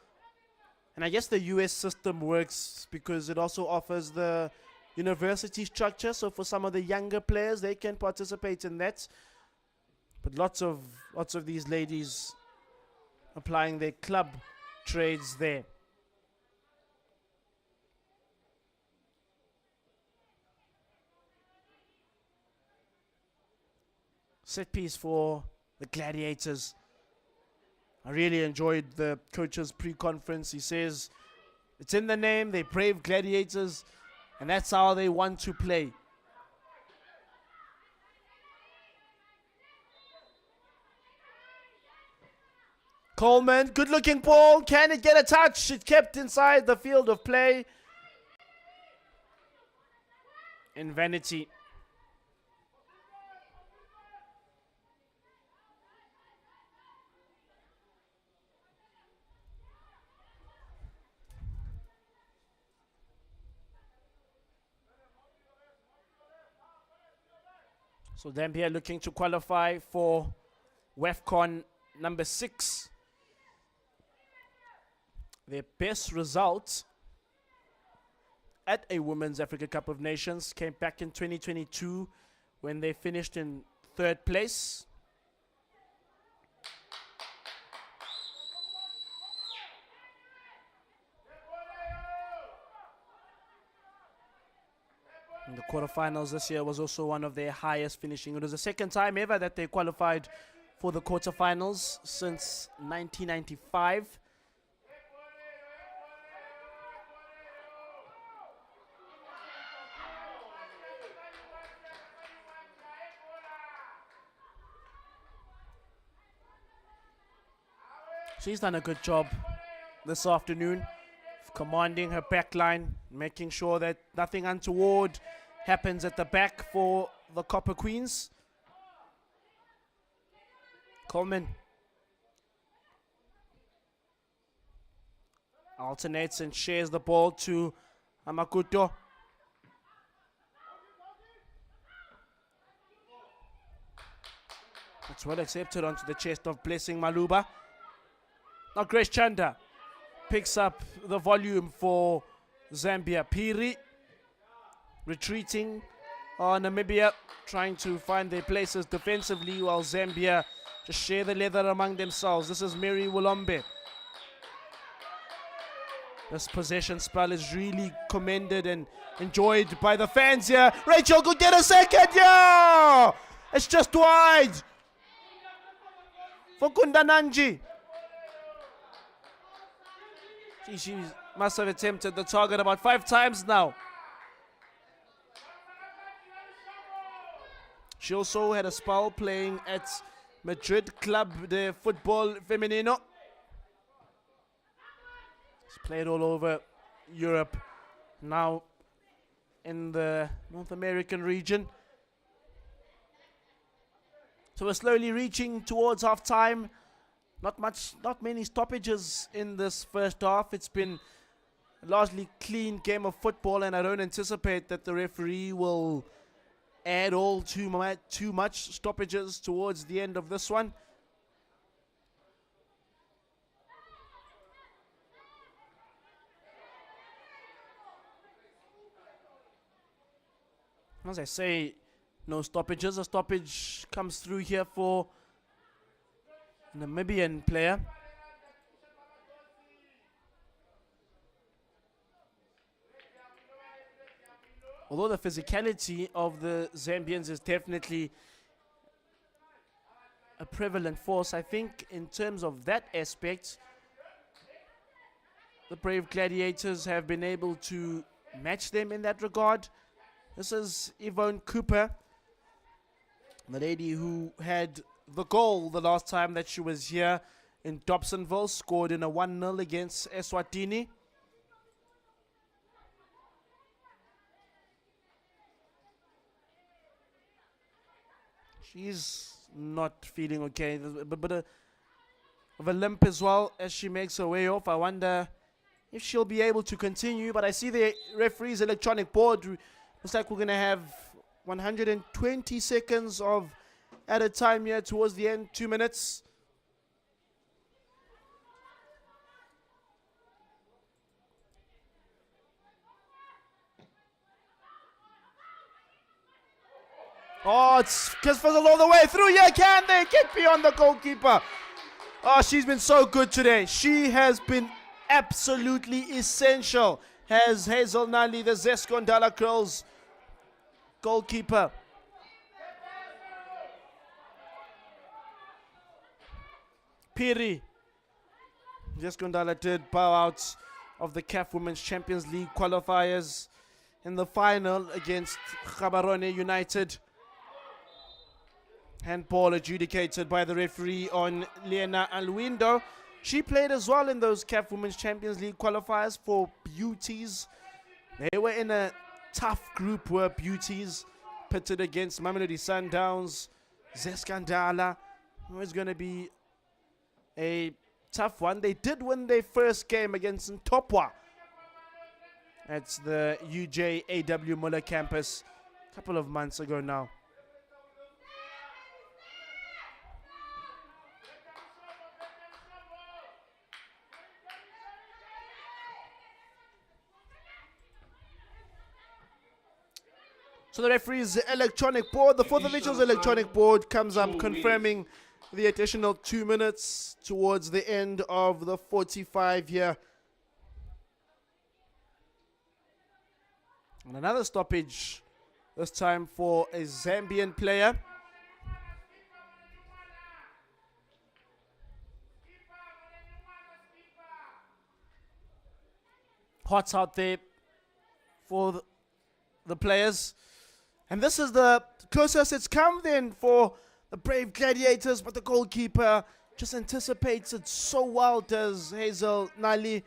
And I guess the US system works because it also offers the university structure. So for some of the younger players, they can participate in that. But lots of these ladies applying their club trades there. Set piece for the Gladiators. I really enjoyed the coach's pre-conference. He says it's in the name, they brave Gladiators, and that's how they want to play. Coleman, good looking ball. Can it get a touch? It kept inside the field of play. In Vanity. So Zambia looking to qualify for WAFCON number 6. Their best result at a Women's Africa Cup of Nations came back in 2022 when they finished in 3rd place. And the quarterfinals this year was also one of their highest finishing. It was the 2nd time ever that they qualified for the quarterfinals since 1995. She's done a good job this afternoon of commanding her back line, making sure that nothing untoward happens at the back for the Copper Queens. Coleman alternates and shares the ball to Amakuto. It's well accepted onto the chest of Blessing Maluba. Now Grace Chanda picks up the volume for Zambia. Piri retreating. Namibia trying to find their places defensively while Zambia just share the leather among themselves. This is Mary Wolombe. This possession spell is really commended and enjoyed by the fans here. Rachel could get a second, yeah! It's just wide for Kundananji. She must have attempted the target about 5 times now. She also had a spell playing at Madrid Club de Football Femenino. She's played all over Europe, now in the North American region. So we're slowly reaching towards half time. Not many stoppages in this first half. It's been a largely clean game of football, and I don't anticipate that the referee will add too much stoppages towards the end of this one. As I say, no stoppages. A stoppage comes through here for Namibian player. Although the physicality of the Zambians is definitely a prevalent force, I think in terms of that aspect, the Brave Gladiators have been able to match them in that regard. This is Yvonne Cooper, the lady who had the goal the last time that she was here in Dobsonville, scored in a 1-0 against Eswatini. She's not feeling okay. A bit of a limp as well as she makes her way off. I wonder if she'll be able to continue, but I see the referee's electronic board. Looks like we're going to have 120 seconds of added time here towards the end, 2 minutes. Oh, it's Kisfizzle all the way through. Yeah, can they get beyond the goalkeeper? Oh, she's been so good today. She has been absolutely essential. Has Hazel Nali, the Zeskondala Curls goalkeeper. Piri. Zeskondala did bow out of the CAF Women's Champions League qualifiers in the final against Gaborone United. Handball adjudicated by the referee on Lena Alwindo. She played as well in those CAF Women's Champions League qualifiers for Beauties. They were in a tough group, were Beauties, pitted against Mamelodi Sundowns, Zeskandala. It was going to be a tough one. They did win their first game against Ntopwa at the UJAW Muller campus a couple of months ago now. So the referee's electronic board, the fourth official's electronic board comes up confirming the additional 2 minutes towards the end of the 45 here. And another stoppage, this time for a Zambian player. Hot out there for the players. And this is the closest it's come then for the Brave Gladiators, but the goalkeeper just anticipates it so well, does Hazel Nali.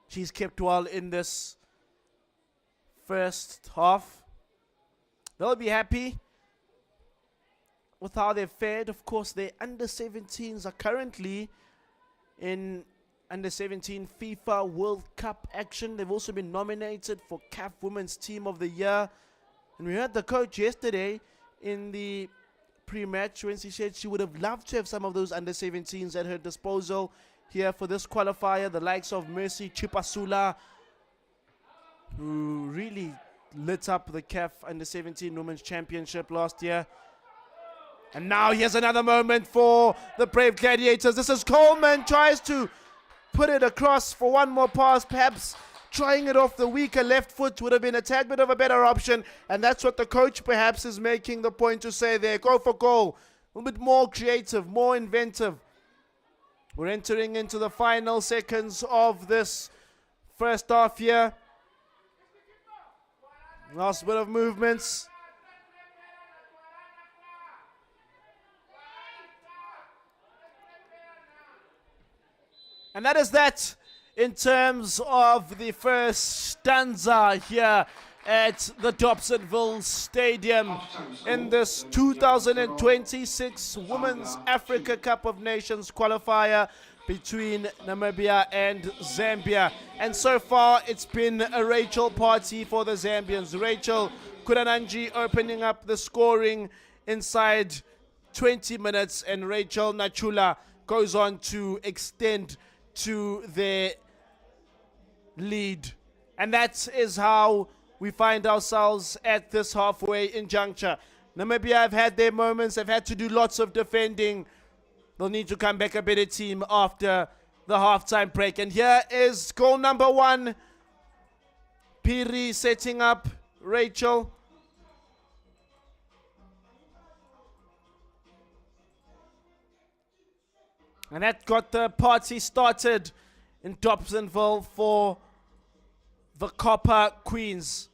She's kept well in this first half. They'll be happy with how they've fared. Of course, their under-17s are currently in under-17 FIFA World Cup action. They've also been nominated for CAF Women's Team of the Year. And we heard the coach yesterday in the pre-match when she said she would have loved to have some of those under-17s at her disposal here for this qualifier. The likes of Mercy Chipasula, who really lit up the CAF Under-17 Women's Championship last year. And now here's another moment for the Brave Gladiators. This is Coleman, tries to put it across for one more pass. Perhaps trying it off the weaker left foot would have been a tad bit of a better option. And that's what the coach perhaps is making the point to say there. Go for goal. A little bit more creative, more inventive. We're entering into the final seconds of this first half here. Last bit of movements. And that is that in terms of the first stanza here at the Dobsonville Stadium in this 2026 Women's Africa Cup of Nations qualifier between Namibia and Zambia. And so far, it's been a Rachel party for the Zambians. Rachel Kurananji opening up the scoring inside 20 minutes, and Rachel Nachula goes on to extend to their lead. And that is how we find ourselves at this halfway in juncture. Namibia have had their moments. They've had to do lots of defending. They'll need to come back a better team after the halftime break. And here is goal number 1. Piri setting up Rachel. And that got the party started in Dobsonville for the Copper Queens.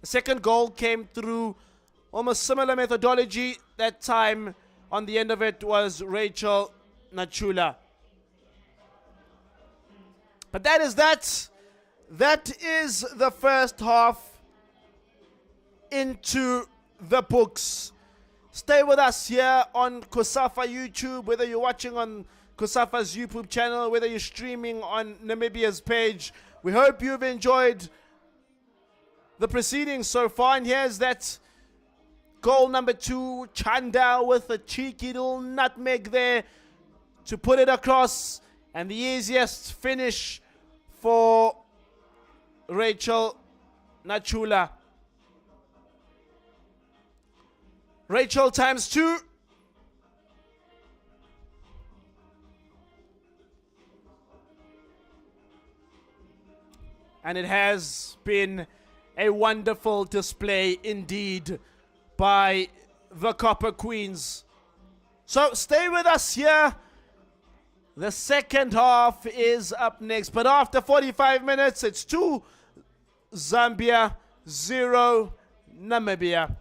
The second goal came through almost similar methodology. That time on the end of it was Rachel Nachula. But that is that. That is the first half into the books. Stay with us here on Kosafa YouTube, whether you're watching on Kosafa's YouTube channel, whether you're streaming on Namibia's page. We hope you've enjoyed the proceedings so far. And here's that goal number 2. Chanda with a cheeky little nutmeg there to put it across. And the easiest finish for Rachel Nachula. Rachel times 2. And it has been a wonderful display indeed by the Copper Queens. So stay with us here. The second half is up next. But after 45 minutes, it's 2 Zambia, 0 Namibia.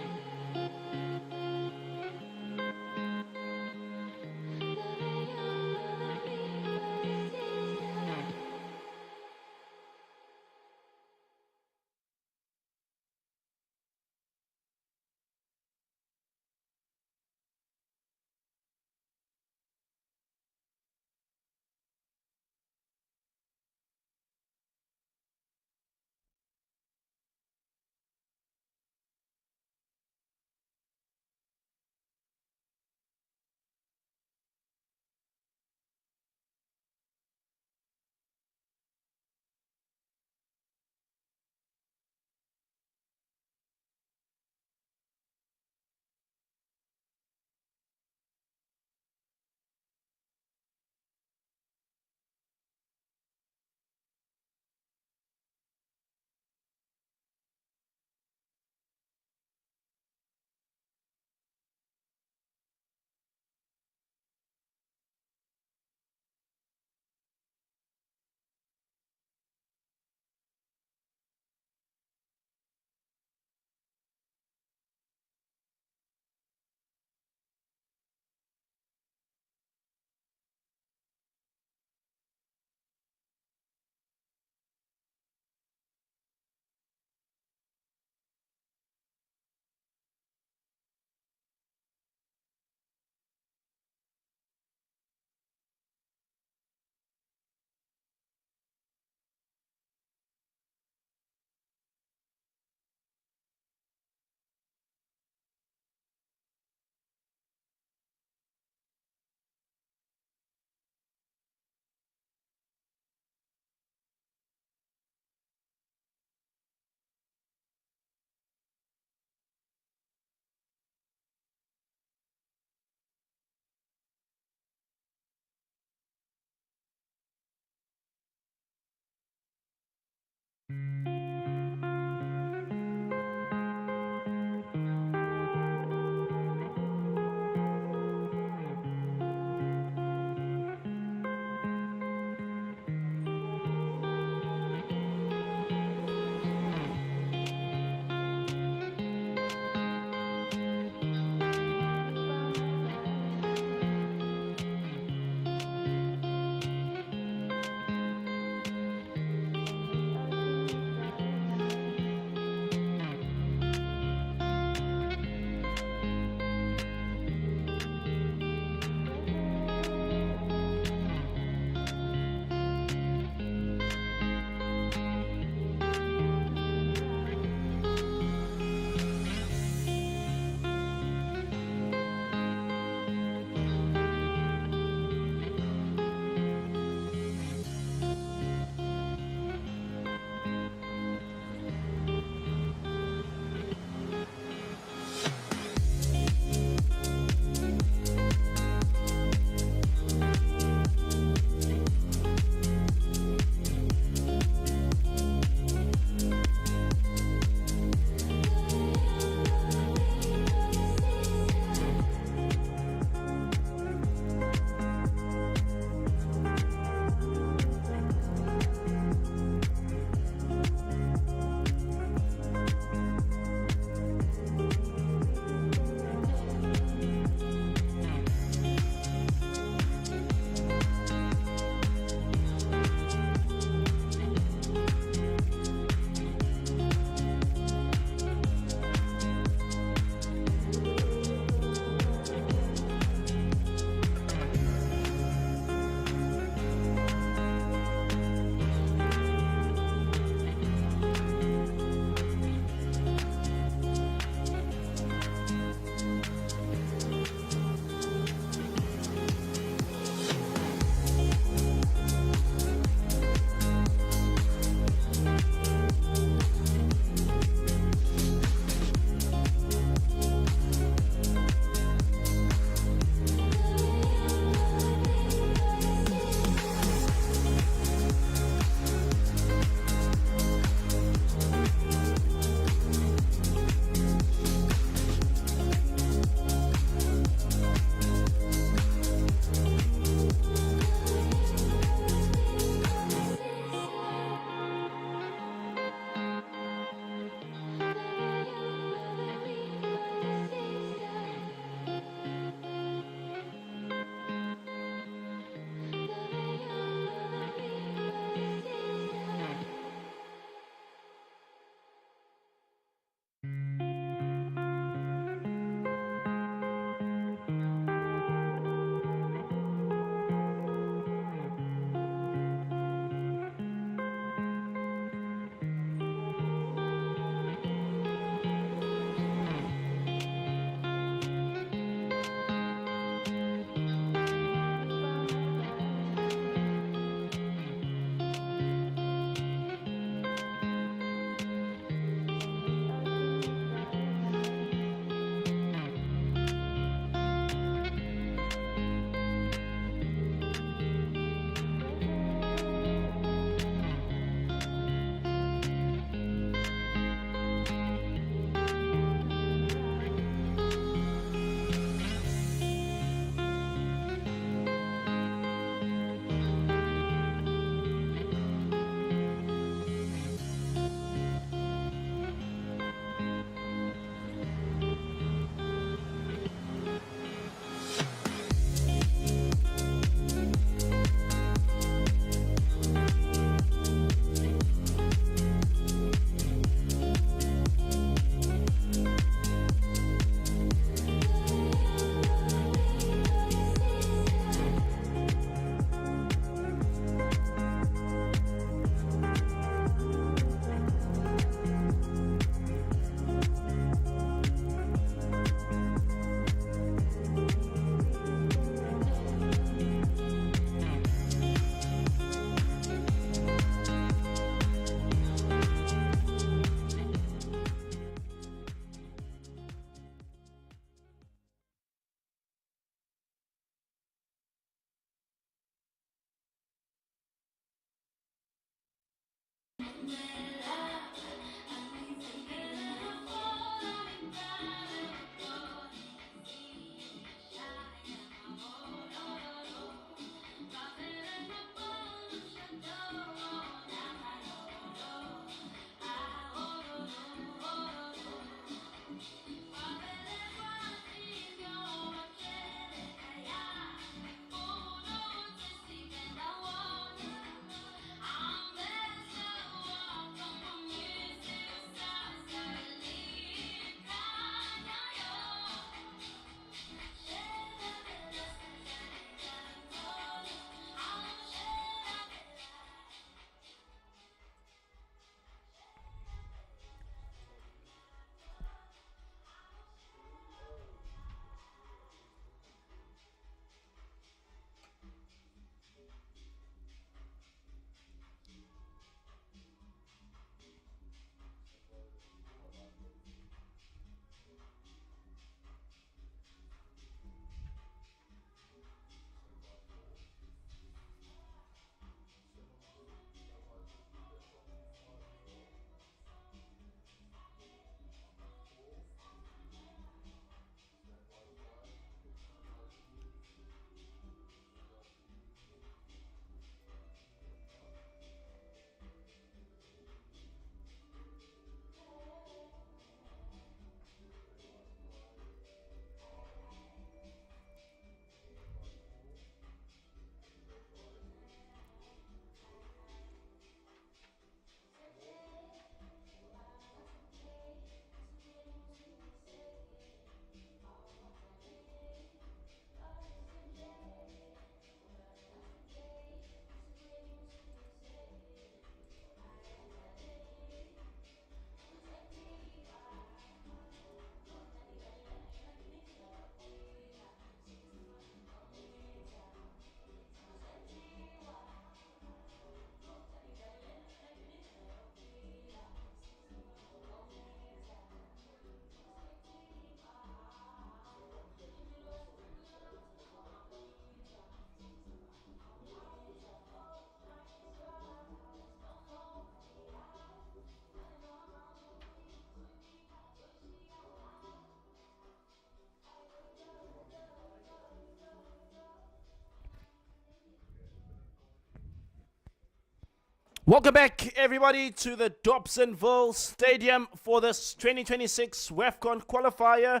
Welcome back, everybody, to the Dobsonville Stadium for this 2026 WAFCON qualifier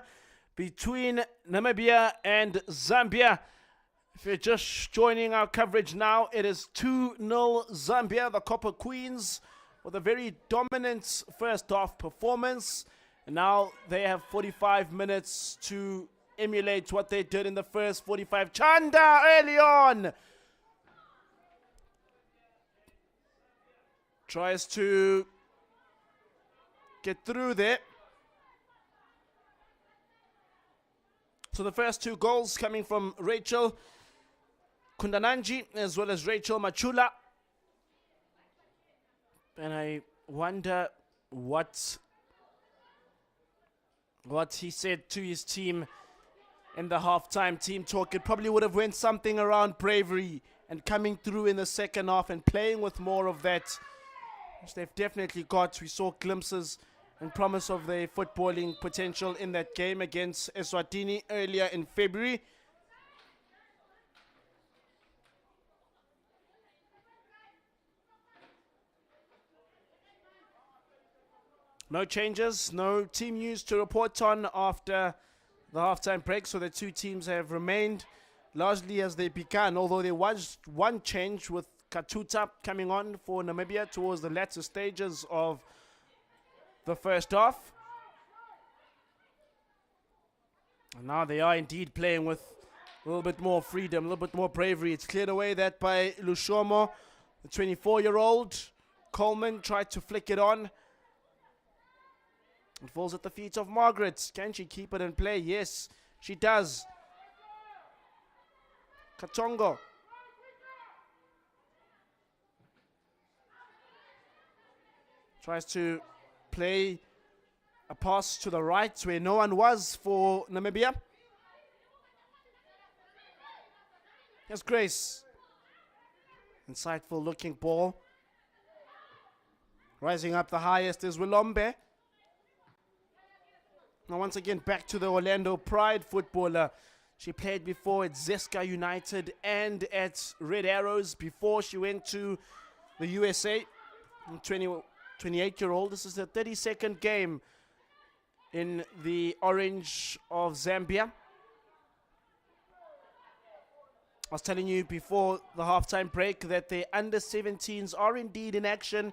between Namibia and Zambia. If you're just joining our coverage now, it is 2-0 Zambia, the Copper Queens, with a very dominant first half performance. And now they have 45 minutes to emulate what they did in the first 45. Chanda early on tries to get through there. So the first two goals coming from Rachel Kundananji as well as Rachel Machula. And I wonder what he said to his team in the halftime team talk. It probably would have went something around bravery and coming through in the second half and playing with more of that, which they've definitely got. We saw glimpses and promise of their footballing potential in that game against Eswatini earlier in February. No changes, no team news to report on after the halftime break, so the two teams have remained largely as they began, although there was one change with Katuta coming on for Namibia towards the latter stages of the first half. And now they are indeed playing with a little bit more freedom, a little bit more bravery. It's cleared away that by Lushomo, the 24-year-old. Coleman tried to flick it on. It falls at the feet of Margaret. Can she keep it in play? Yes, she does. Katongo. Tries to play a pass to the right where no one was for Namibia. Here's Grace. Insightful looking ball. Rising up the highest is Willombe. Now once again back to the Orlando Pride footballer. She played before at Zeska United and at Red Arrows before she went to the USA. 28-year-old. This is the 32nd game in the orange of Zambia. I was telling you before the halftime break that the under-17s are indeed in action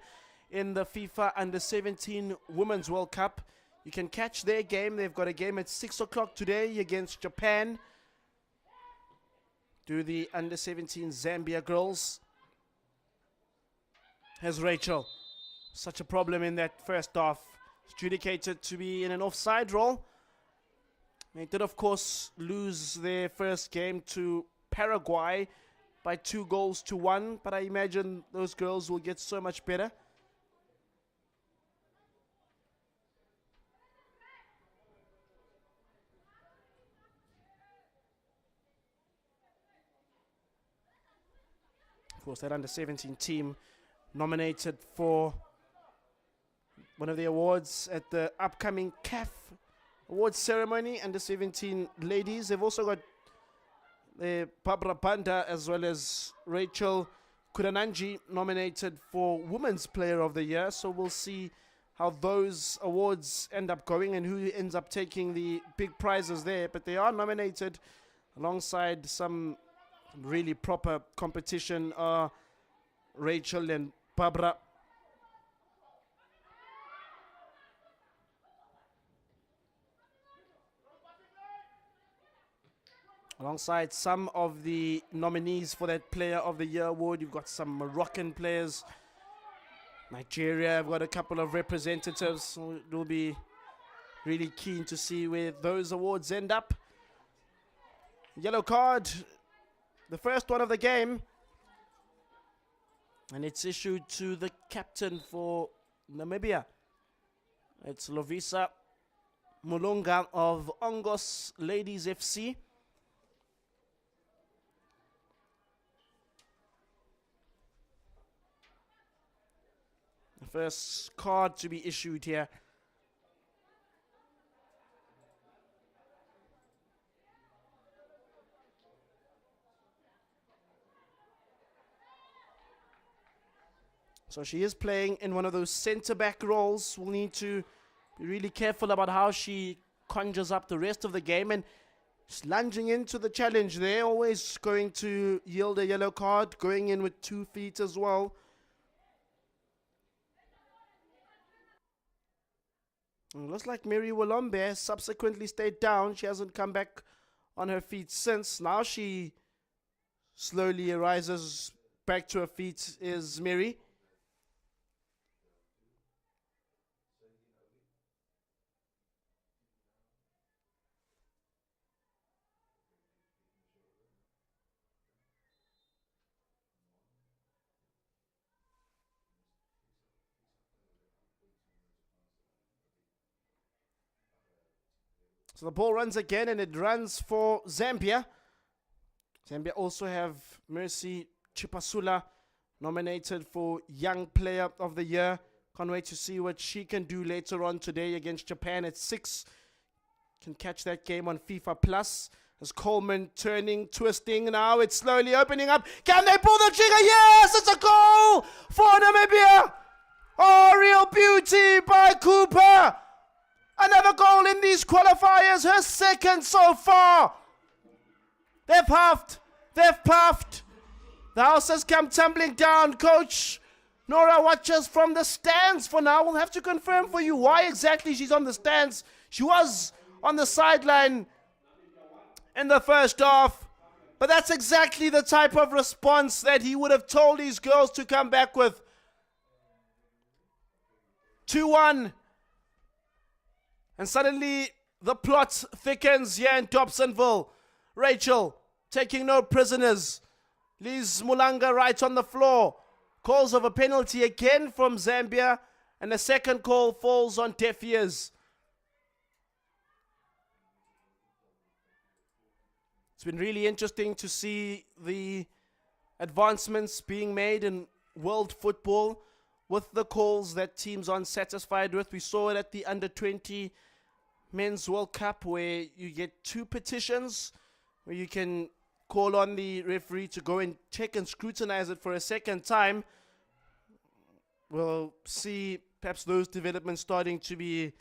in the FIFA Under-17 Women's World Cup. You can catch their game. They've got a game at 6 o'clock today against Japan. Do the Under-17 Zambia girls. Here's Rachel. Such a problem in that first half. Adjudicated to be in an offside role. They did, of course, lose their first game to Paraguay by 2-1, but I imagine those girls will get so much better. Of course, that under-17 team nominated for one of the awards at the upcoming CAF awards ceremony. Under-17 ladies. They've also got Barbara Banda as well as Rachel Kudananji nominated for Women's Player of the Year. So we'll see how those awards end up going and who ends up taking the big prizes there. But they are nominated alongside some really proper competition. Rachel and Barbara. Alongside some of the nominees for that Player of the Year award, you've got some Moroccan players. Nigeria have got a couple of representatives. So it will be really keen to see where those awards end up. Yellow card, the first one of the game. And it's issued to the captain for Namibia. It's Lovisa Mulunga of Ongos Ladies FC. The first card to be issued here. So she is playing in one of those centre-back roles. We'll need to be really careful about how she conjures up the rest of the game. And she's lunging into the challenge there, always going to yield a yellow card, going in with 2 feet as well. It looks like Mary Walombe subsequently stayed down. She hasn't come back on her feet since. Now she slowly rises back to her feet, is Mary. So the ball runs again, and it runs for Zambia. Zambia also have Mercy Chipasula nominated for Young Player of the Year. Can't wait to see what she can do later on today against Japan at 6. Can catch that game on FIFA Plus. As Coleman turning, twisting. Now it's slowly opening up. Can they pull the trigger? Yes, it's a goal for Namibia. Oh, real beauty by Cooper. Another goal in these qualifiers, her second so far. They've huffed, they've puffed. The house has come tumbling down. Coach Nora watches from the stands for now. We'll have to confirm for you why exactly she's on the stands. She was on the sideline in the first half. But that's exactly the type of response that he would have told his girls to come back with. 2-1. And suddenly the plot thickens here in Dobsonville. Rachel taking no prisoners. Liz Mulanga right on the floor. Calls of a penalty again from Zambia. And the second call falls on deaf ears. It's been really interesting to see the advancements being made in world football with the calls that teams aren't satisfied with. We saw it at the Under-20 Men's World Cup, where you get 2 petitions where you can call on the referee to go and check and scrutinize it for a second time. We'll see perhaps those developments starting to be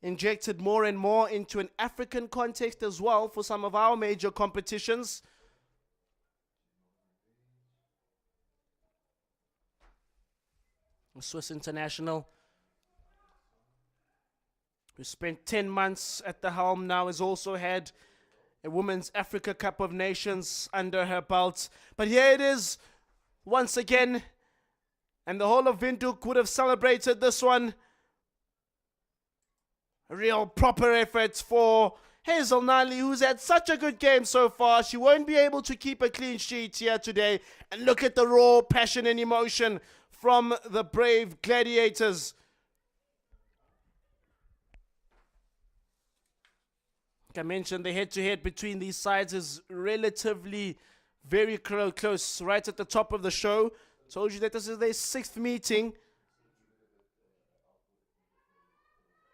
injected more and more into an African context as well for some of our major competitions. A Swiss international who spent 10 months at the helm now has also had a Women's Africa Cup of Nations under her belt. But here it is once again, and the whole of Windhoek would have celebrated this one. A real proper effort for Hazel Nali, who's had such a good game so far. She won't be able to keep a clean sheet here today. And look at the raw passion and emotion from the brave gladiators. Like I mentioned, the head-to-head between these sides is relatively very close. Right at the top of the show. Told you that this is their 6th meeting.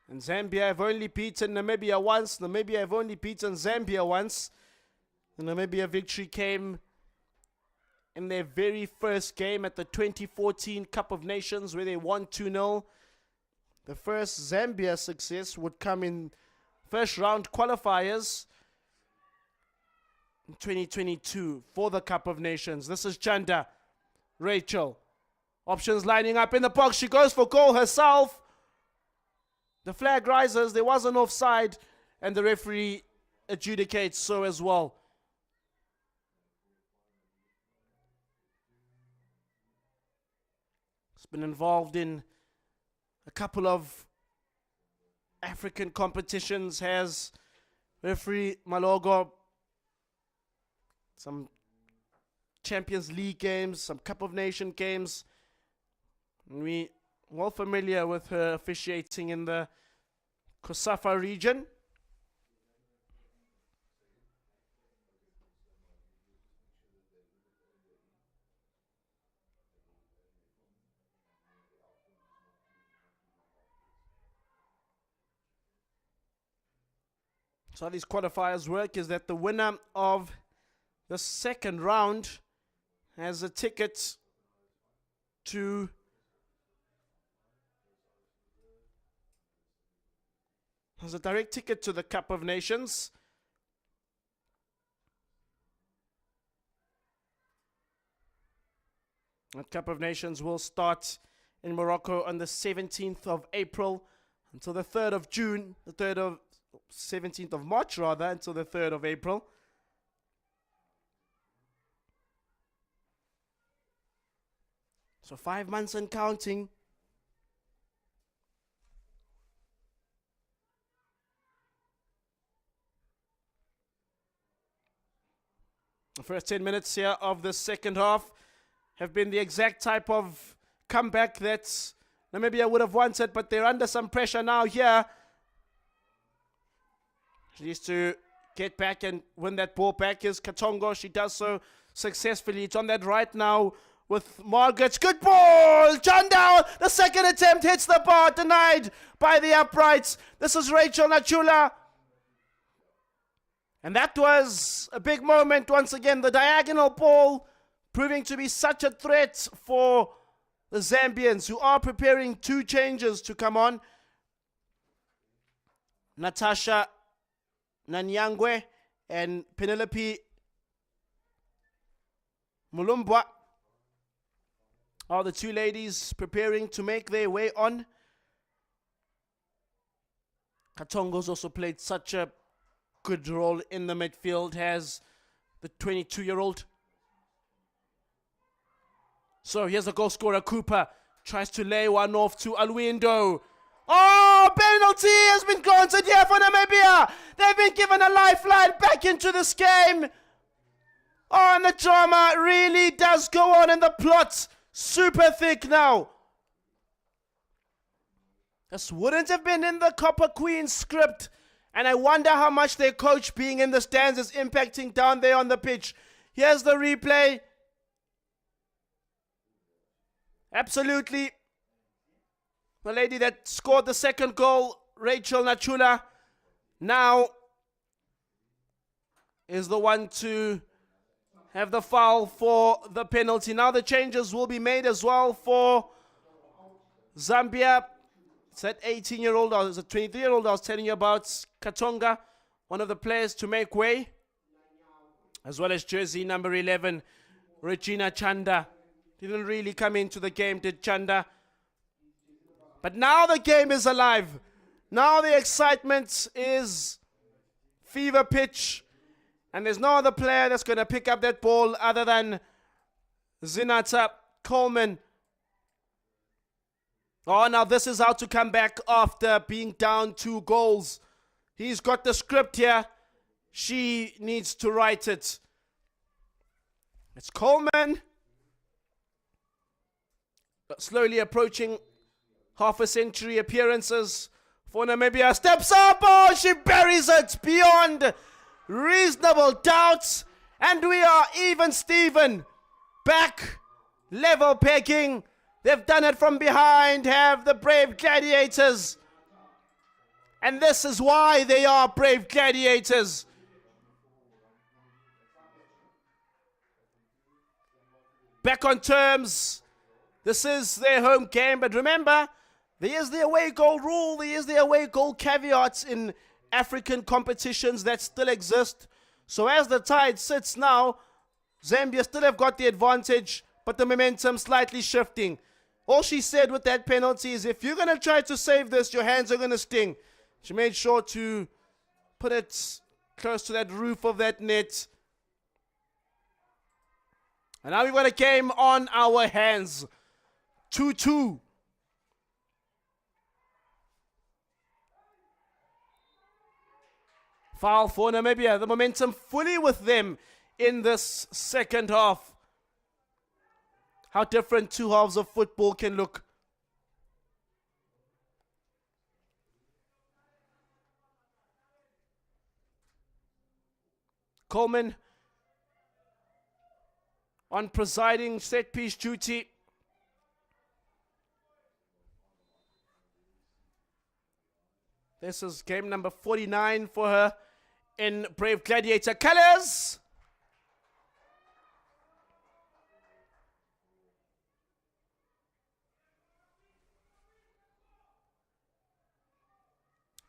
And Zambia have only beaten Namibia once. Namibia have only beaten Zambia once. The Namibia victory came in their very first game at the 2014 Cup of Nations, where they won 2-0. The first Zambia success would come in first round qualifiers in 2022 for the Cup of Nations. This is Chanda. Rachel. Options lining up in the box. She goes for goal herself. The flag rises. There was an offside, and the referee adjudicates so as well. It's been involved in a couple of African competitions, has referee Malogo. Some Champions League games, some Cup of Nation games. And we well familiar with her officiating in the Kosafa region. So how these qualifiers work is that the winner of the second round has a ticket to has a direct ticket to the Cup of Nations. The Cup of Nations will start in Morocco on the 17th of April until the 3rd of June, 17th of March rather, until the 3rd of April. So 5 months and counting. The first 10 minutes here of the second half have been the exact type of comeback that Namibia would have wanted, but they're under some pressure now here. She needs to get back and win that ball back. Is Katongo. She does so successfully. It's on that right now with Margaret. Good ball! John down. The second attempt hits the bar. Denied by the uprights. This is Rachel Nachula. And that was a big moment once again. The diagonal ball proving to be such a threat for the Zambians, who are preparing 2 changes to come on. Natasha Nanyangwe and Penelope Mulumbwa are the 2 ladies preparing to make their way on. Katongo's also played such a good role in the midfield, has the 22-year-old. So here's the goal scorer, Cooper. Tries to lay one off to Alwindo. Oh, penalty has been granted here for Namibia. They've been given a lifeline back into this game. Oh, and the drama really does go on, and the plot super thick now. This wouldn't have been in the Copper Queen script. And I wonder how much their coach being in the stands is impacting down there on the pitch. Here's the replay. Absolutely. The lady that scored the second goal, Rachel Nachula, now is the one to have the foul for the penalty. Now the changes will be made as well for Zambia. It's that 18-year-old, or it's a 23-year-old I was telling you about, Katonga, one of the players to make way, as well as jersey number 11, Regina Chanda. Didn't really come into the game, did Chanda? But now the game is alive. Now the excitement is fever pitch. And there's no other player that's going to pick up that ball other than Zinata Coleman. Oh, now this is how to come back after being down 2 goals. He's got the script here. She needs to write it. It's Coleman. Slowly approaching half a century appearances for Namibia. Steps up. Oh, she buries it beyond reasonable doubts. And we are even Steven. Back. Level pegging. They've done it from behind, have the brave gladiators. And this is why they are brave gladiators. Back on terms. This is their home game, but remember, there is the away goal rule, there is the away goal caveats in African competitions that still exist. So as the tide sits now, Zambia still have got the advantage, but the momentum slightly shifting. All she said with that penalty is, if you're going to try to save this, your hands are going to sting. She made sure to put it close to that roof of that net. And now we've got a game on our hands. 2-2. Foul for Namibia. The momentum fully with them in this second half. How different 2 halves of football can look. Coleman on presiding set piece duty. This is game number 49 for her in Brave Gladiator colours.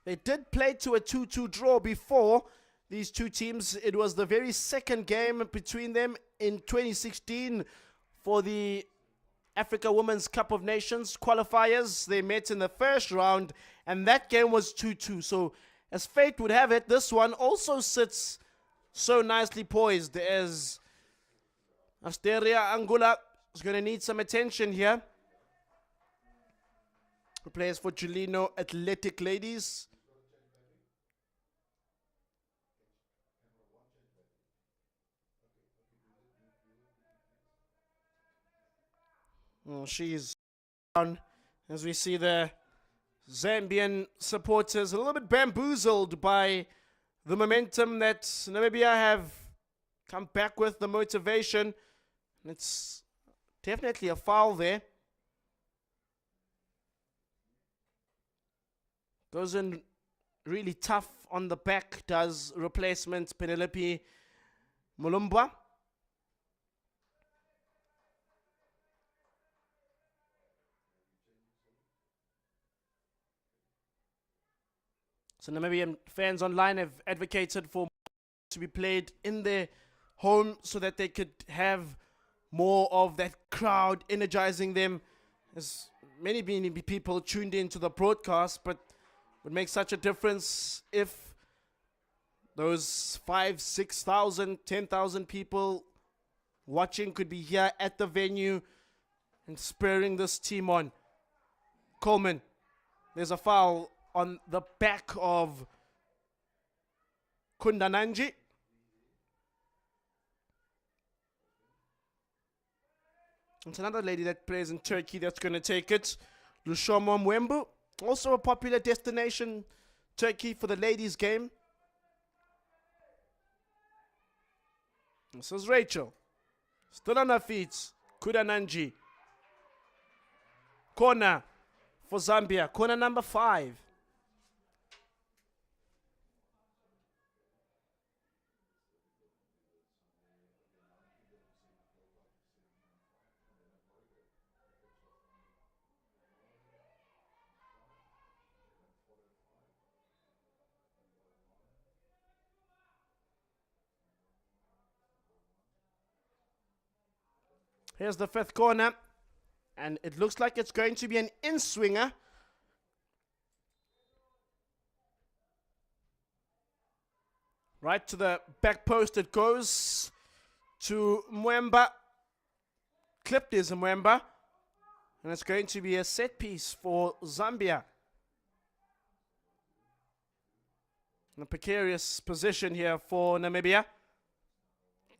They did play to a 2-2 draw before, these two teams. It was the very second game between them in 2016 for the Africa Women's Cup of Nations qualifiers. They met in the first round, and that game was 2-2. So, as fate would have it, this one also sits so nicely poised, as Asteria Angula is going to need some attention here. Who plays for Julino Athletic Ladies. She's down as we see the Zambian supporters a little bit bamboozled by the momentum that Namibia have come back with, the motivation. It's definitely a foul there. Goes in really tough on the back, does replacement Penelope Mulumba. So Namibian fans online have advocated for to be played in their home so that they could have more of that crowd energizing them. As many people tuned into the broadcast, but it would make such a difference if those 5,000, 6,000, 10,000 people watching could be here at the venue and spurring this team on. Coleman, there's a foul on the back of Kundananji. It's another lady that plays in Turkey that's going to take it. Lushomo Mwembu, also a popular destination, Turkey, for the ladies' game. This is Rachel. Still on her feet. Kundananji. Corner for Zambia. Corner number 5. Here's the 5th corner, and it looks like it's going to be an in-swinger. Right to the back post it goes to Mwemba. Clipped is Mwemba, and it's going to be a set piece for Zambia. In a precarious position here for Namibia.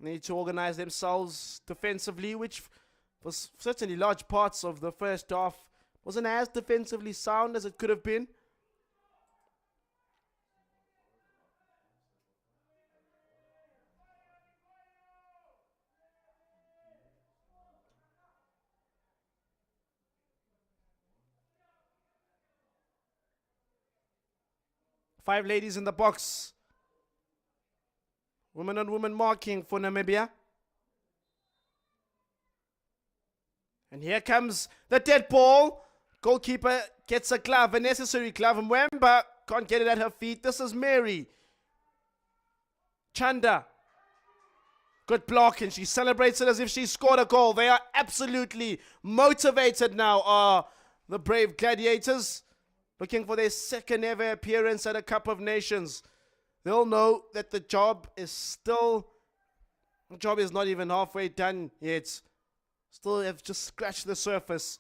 Need to organize themselves defensively, which was certainly large parts of the first half wasn't as defensively sound as it could have been. Five ladies in the box. Women on women marking for Namibia. And here comes the dead ball. Goalkeeper gets a glove, a necessary glove. And Mwemba can't get it at her feet. This is Mary. Chanda. Good block, and she celebrates it as if she scored a goal. They are absolutely motivated now, the brave gladiators. Looking for their second ever appearance at a Cup of Nations. They'll know that the job is not even halfway done yet. Still have just scratched the surface.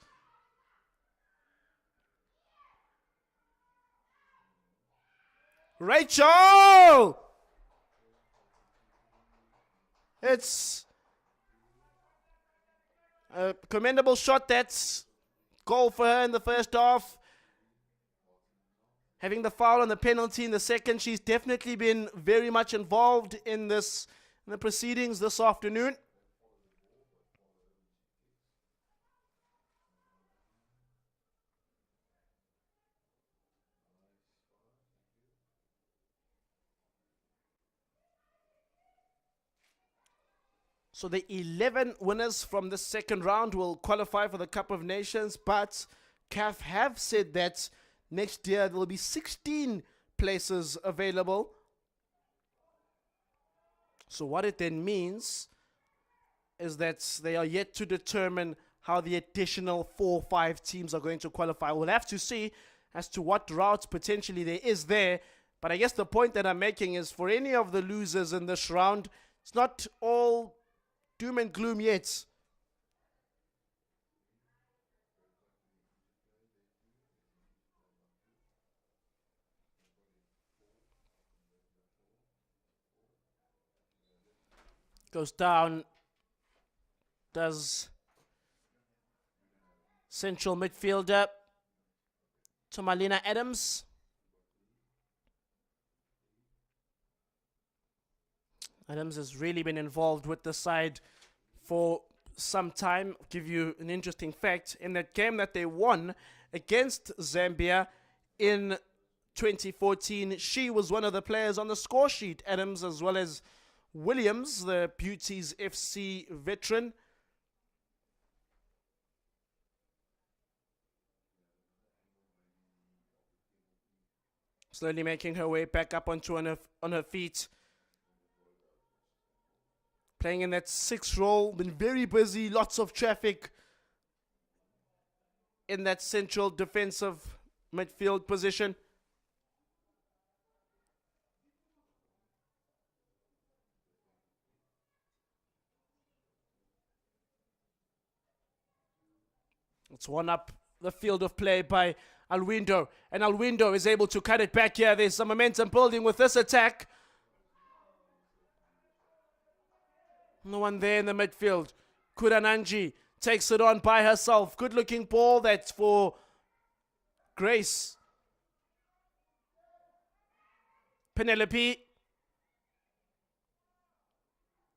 Rachel! It's a commendable shot. That's goal for her in the first half. Having the foul and the penalty in the second, she's definitely been very much involved in the proceedings this afternoon. So the 11 winners from the second round will qualify for the Cup of Nations, but CAF have said that next year there will be 16 places available. So what it then means is that they are yet to determine how the additional 4 or 5 teams are going to qualify. We'll have to see as to what routes potentially there is there. But I guess the point that I'm making is for any of the losers in this round, it's not all doom and gloom yet. Goes down, does central midfielder Tomalina Adams. Adams has really been involved with the side for some time. I'll give you an interesting fact. In that game that they won against Zambia in 2014, she was one of the players on the score sheet. Adams, as well as Williams, the Beauties FC veteran. Slowly making her way back up on her feet. Playing in that 6 role, been very busy, lots of traffic in that central defensive midfield position. It's one up the field of play by Alwindo, and Alwindo is able to cut it back here. There's some momentum building with this attack. No one there in the midfield. Kurananji takes it on by herself. Good looking ball. That's for Grace. Penelope.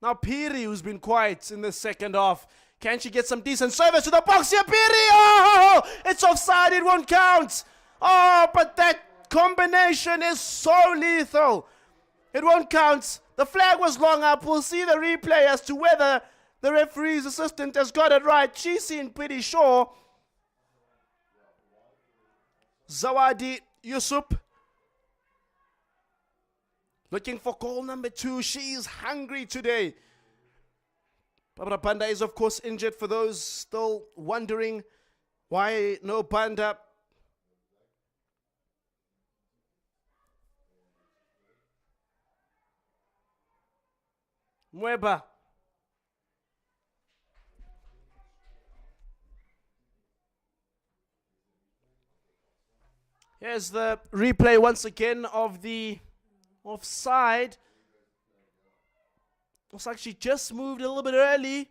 Now Piri, who's been quiet in the second half. Can she get some decent service to the box here? Piri! Oh! It's offside. It won't count. Oh, but that combination is so lethal. It won't count. The flag was long up. We'll see the replay as to whether the referee's assistant has got it right. She seemed pretty sure. Zawadi Yusuf. Looking for goal number 2. She's hungry today. Barbara Banda is, of course, injured. For those still wondering why no Banda. Mweba. Here's the replay once again of the offside. Looks like she just moved a little bit early.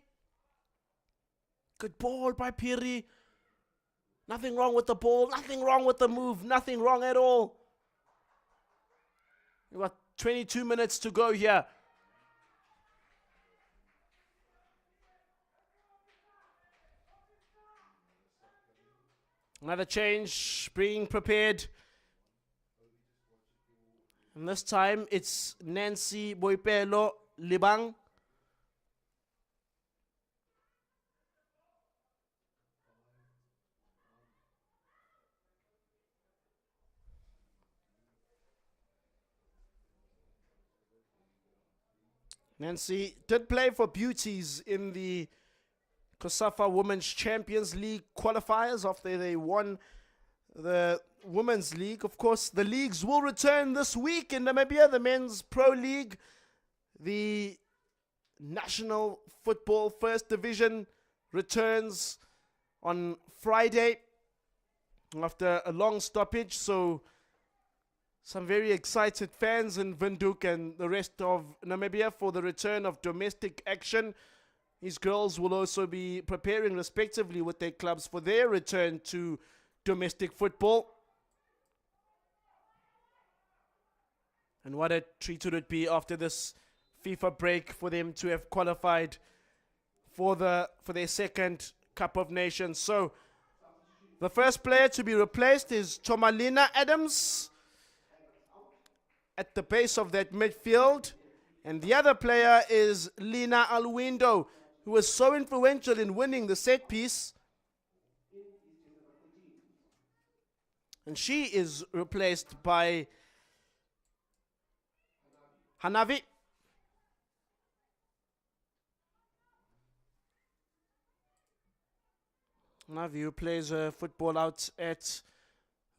Good ball by Piri. Nothing wrong with the ball. Nothing wrong with the move. Nothing wrong at all. We've got 22 minutes to go here. Another change being prepared. And this time it's Nancy Boipelo Libang. Nancy did play for Beauties in the COSAFA Women's Champions League qualifiers after they won the Women's League. Of course, the leagues will return this week in Namibia. The Men's Pro League, the National Football First Division returns on Friday after a long stoppage. So some very excited fans in Windhoek and the rest of Namibia for the return of domestic action. These girls will also be preparing respectively with their clubs for their return to domestic football. And what a treat would it be after this FIFA break for them to have qualified for their second Cup of Nations. So the first player to be replaced is Tomalina Adams at the base of that midfield. And the other player is Lina Alwindo, who was so influential in winning the set piece. And she is replaced by Hanavi. Hanavi, who plays football out at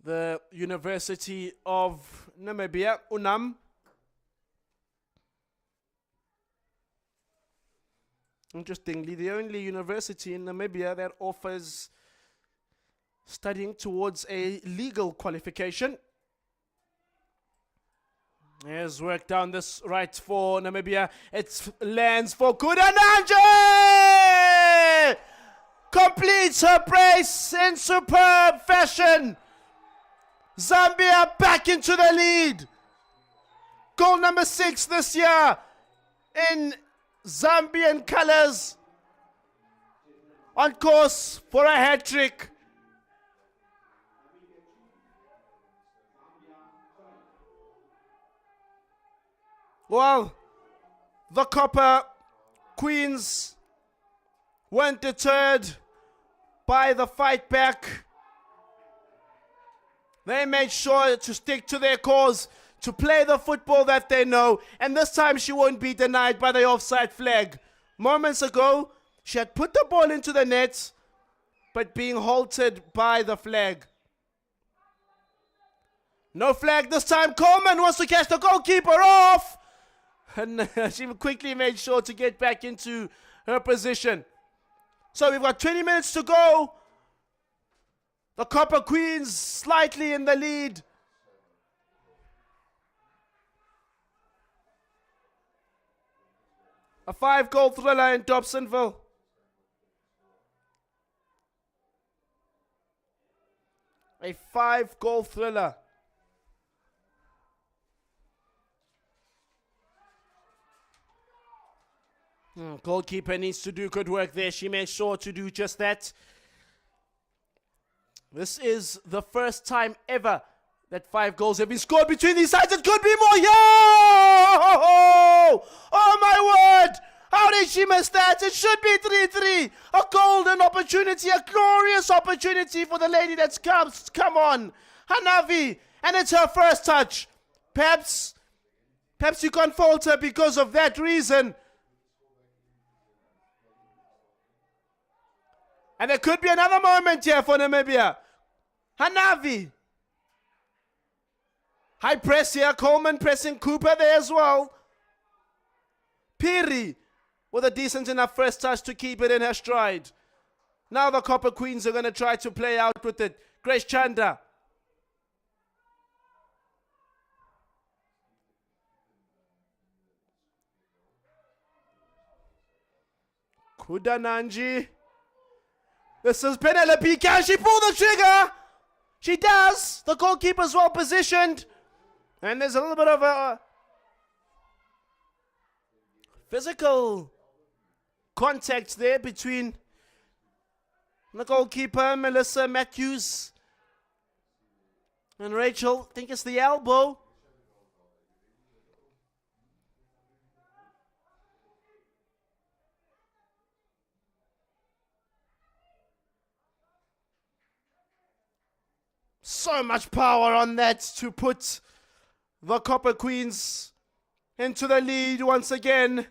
the University of Namibia, UNAM. Interestingly, the only university in Namibia that offers studying towards a legal qualification. Here's work down this right for Namibia. It lands for Kudananje! Completes her brace in superb fashion. Zambia back into the lead. Goal number 6 this year in Zambian colors. On course for a hat-trick. Well, the Copper Queens weren't deterred by the fight back. They made sure to stick to their cause, to play the football that they know, and this time she won't be denied by the offside flag. Moments ago, she had put the ball into the net, but being halted by the flag. No flag this time. Coleman wants to catch the goalkeeper off. And she quickly made sure to get back into her position. So we've got 20 minutes to go. The Copper Queens slightly in the lead. A 5-goal thriller in Dobsonville. A 5-goal thriller. Goalkeeper needs to do good work there. She made sure to do just that. This is the first time ever that 5 goals have been scored between these sides. It could be more. Yeah! Oh my word! How did she miss that? It should be 3-3. A golden opportunity, a glorious opportunity for the lady that's come on. Hanavi. And it's her first touch. Perhaps you can't fault her because of that reason. And there could be another moment here for Namibia. Hanavi. High press here. Coleman pressing Cooper there as well. Piri with a decent enough first touch to keep it in her stride. Now the Copper Queens are going to try to play out with it. Grace Chanda. Kudananje. This is Penelope. Can she pull the trigger? She does. The goalkeeper's well positioned. And there's a little bit of a physical contact there between the goalkeeper, Melissa Matthews, and Rachel. I think it's the elbow. So much power on that to put the Copper Queens into the lead once again.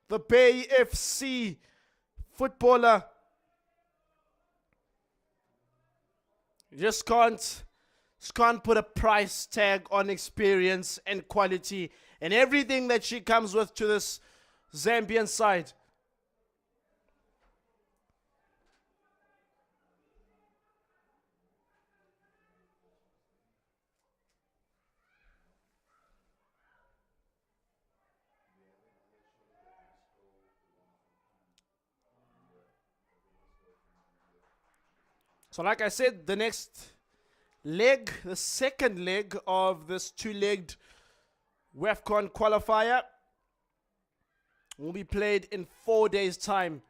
The Bay FC footballer just can't put a price tag on experience and quality and everything that she comes with to this Zambian side. So like I said, the next leg, the second leg of this two-legged WAFCON qualifier will be played in 4 days' time.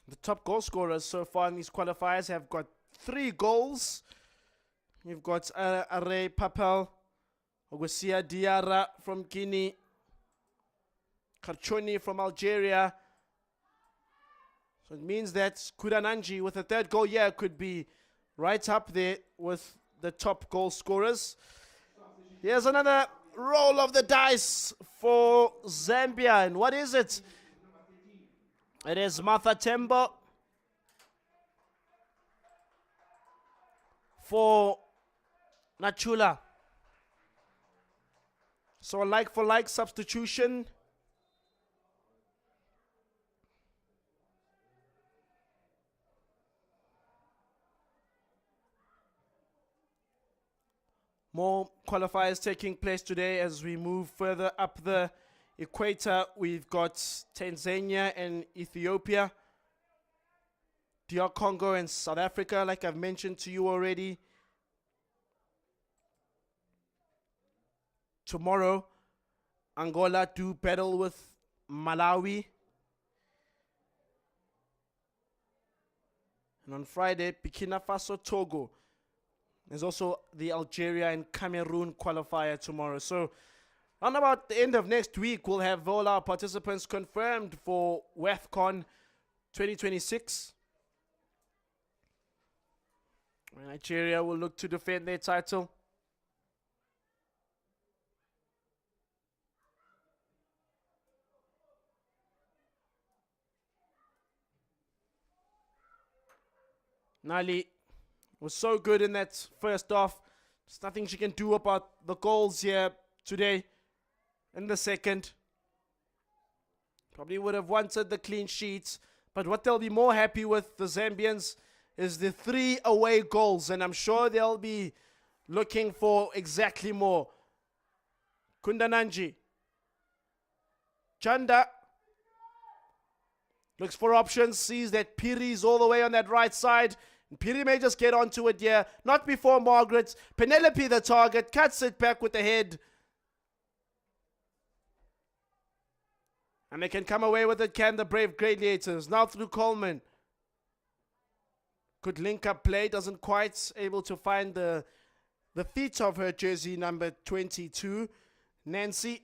The top goal scorers so far in these qualifiers have got 3 goals. You've got Aray Papel Ogusia Diarra from Guinea. Karchoni from Algeria. So it means that Kudananji with a third goal here could be right up there with the top goal scorers. Here's another roll of the dice for Zambia. And what is it? It is Martha Tembo for Nachula. So a like for like substitution. More qualifiers taking place today as we move further up the equator. We've got Tanzania and Ethiopia, DR Congo and South Africa, like I've mentioned to you already. Tomorrow, Angola do battle with Malawi. And on Friday, Burkina Faso, Togo. There's also the Algeria and Cameroon qualifier tomorrow. So, around about the end of next week, we'll have all our participants confirmed for WAFCON 2026. Nigeria will look to defend their title. Nali was so good in that first half. There's nothing she can do about the goals here today in the second. Probably would have wanted the clean sheets. But what they'll be more happy with, the Zambians, is the 3 away goals. And I'm sure they'll be looking for exactly more. Kundananji. Chanda. Looks for options. Sees that Piri's all the way on that right side. And Piri may just get onto it here. Not before Margaret. Penelope the target. Cuts it back with the head. And they can come away with it, can the Brave Gladiators. Now through Coleman. Good link-up play. Doesn't quite able to find the feet of her jersey, number 22. Nancy.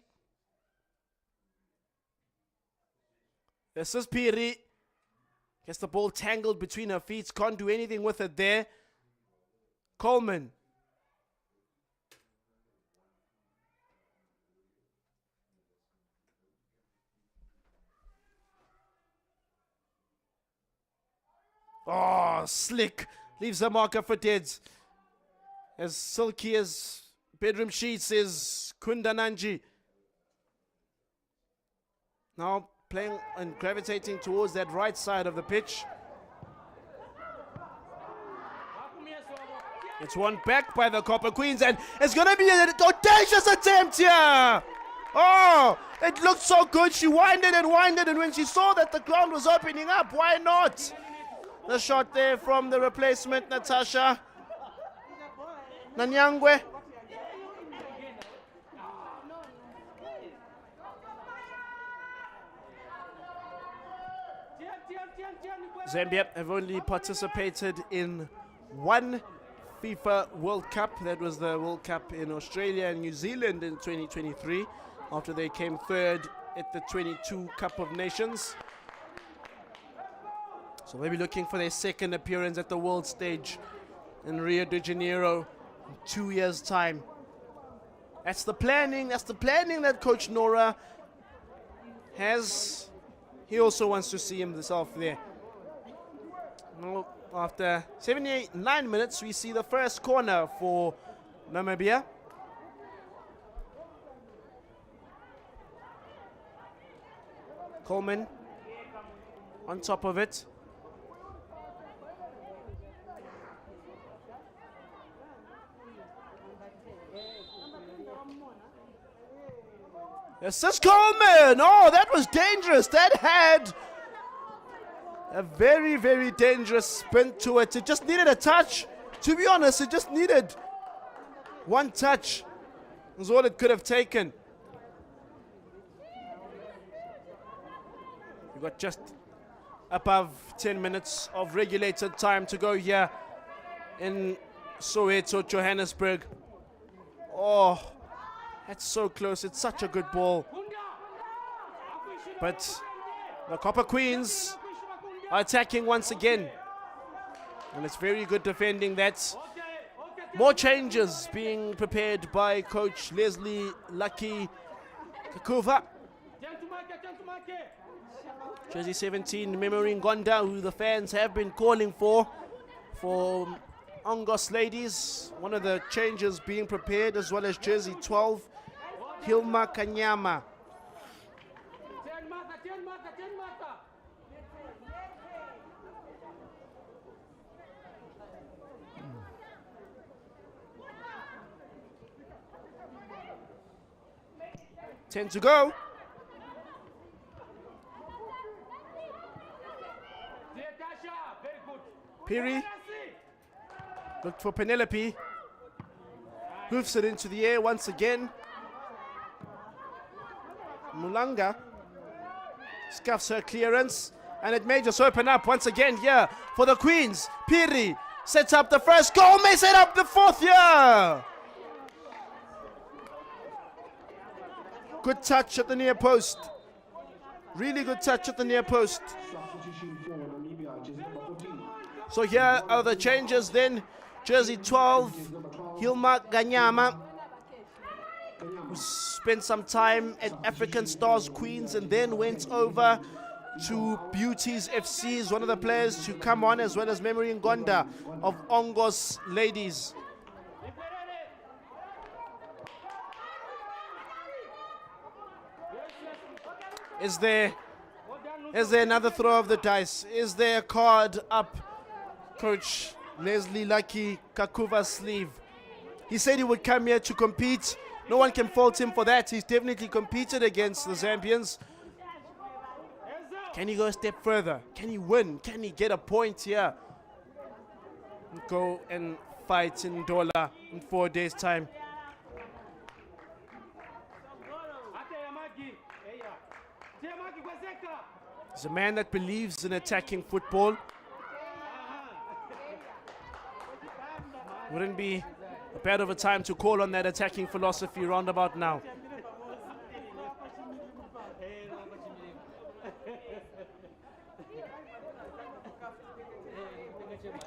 This is Piri. Gets the ball tangled between her feet. Can't do anything with it there. Coleman. Oh, slick. Leaves a marker for deads. As silky as bedroom sheets is Kundananji. Now playing and gravitating towards that right side of the pitch. It's won back by the Copper Queens, and it's going to be an audacious attempt here. Oh, it looked so good. She winded, and when she saw that the ground was opening up, why not? The shot there from the replacement, Natasha Nanyangwe. Zambia have only participated in one FIFA World Cup. That was the World Cup in Australia and New Zealand in 2023, after they came third at the 22 Cup of Nations. So they'll be looking for their second appearance at the world stage in Rio de Janeiro in 2 years' time. That's the planning that Coach Nora has. He also wants to see himself there. Well, after 79 minutes, we see the first corner for Namibia. Coleman on top of it. This is Coleman. Oh, that was dangerous. That had a very, very dangerous spin to it. It just needed a touch. To be honest, it just needed one touch. That's all it could have taken. We've got just above 10 minutes of regulated time to go here in Soweto, Johannesburg. Oh, That's so close. It's such a good ball. But the Copper Queens are attacking once again. And it's very good defending. That's more changes being prepared by Coach Leslie Lucky Kakuva. Jersey 17, Memory Ngonda, who the fans have been calling for Ongos Ladies. One of the changes being prepared, as well as Jersey 12, Hilma Kanyama. Ten to go. Piri looked for Penelope. Hoofs it into the air once again. Mulanga scuffs her clearance, and it may just open up once again here for the Queens. Piri sets up the first goal, may set up the fourth here. Good touch at the near post. Really good touch at the near post. So here are the changes then. Jersey 12, Hilma Ganyama, who spent some time at African Stars Queens and then went over to Beauties FC, is one of the players to come on, as well as Memory Ngonda of Ongos Ladies. Is there another throw of the dice? Is there a card up Coach Leslie Lucky Kakuva's sleeve? He said he would come here to compete. No one can fault him for that. He's definitely competed against the Zambians. Can he go a step further? Can he win? Can he get a point here? Go and fight in Dola in 4 days' time. He's a man that believes in attacking football. Wouldn't be a bad of a time to call on that attacking philosophy roundabout now.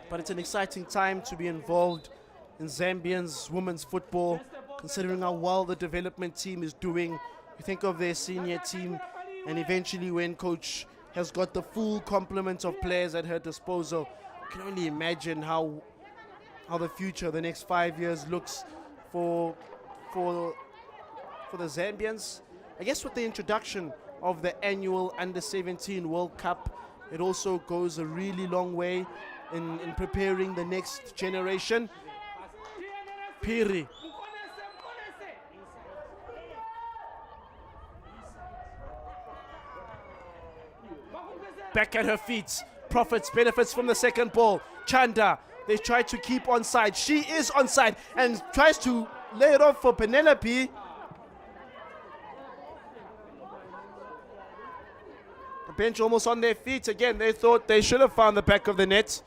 But it's an exciting time to be involved in Zambians women's football, considering how well the development team is doing. You think of their senior team, and eventually when Coach has got the full complement of players at her disposal, you can only imagine how the future, the next 5 years looks for the Zambians. I guess with the introduction of the annual Under-17 World Cup, it also goes a really long way in preparing the next generation. Piri. Back at her feet. Benefits from the second ball. Chanda. They try to keep onside. She is onside and tries to lay it off for Penelope. The bench almost on their feet again. They thought they should have found the back of the net.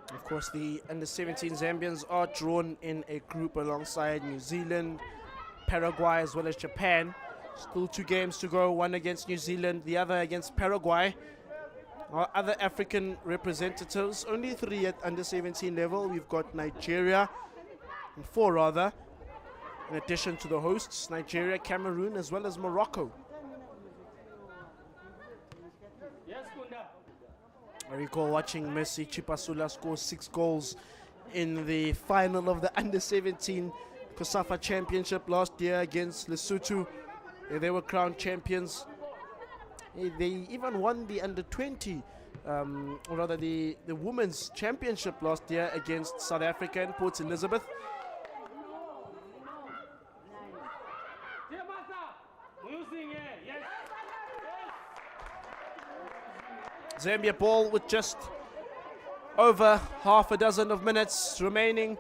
Of course, the Under-17 Zambians are drawn in a group alongside New Zealand, Paraguay, as well as Japan. Still 2 games to go, one against New Zealand, the other against Paraguay. Our other African representatives, only 3 at Under-17 level. We've got Nigeria, 4 rather, in addition to the hosts, Nigeria, Cameroon, as well as Morocco. I recall watching Mercy Chipasula score 6 goals in the final of the Under-17 COSAFA Championship last year against Lesotho. They were crowned champions. They even won the Under-20, or rather the Women's Championship last year against South Africa in Port Elizabeth. Zambia ball with just over half a dozen of minutes remaining.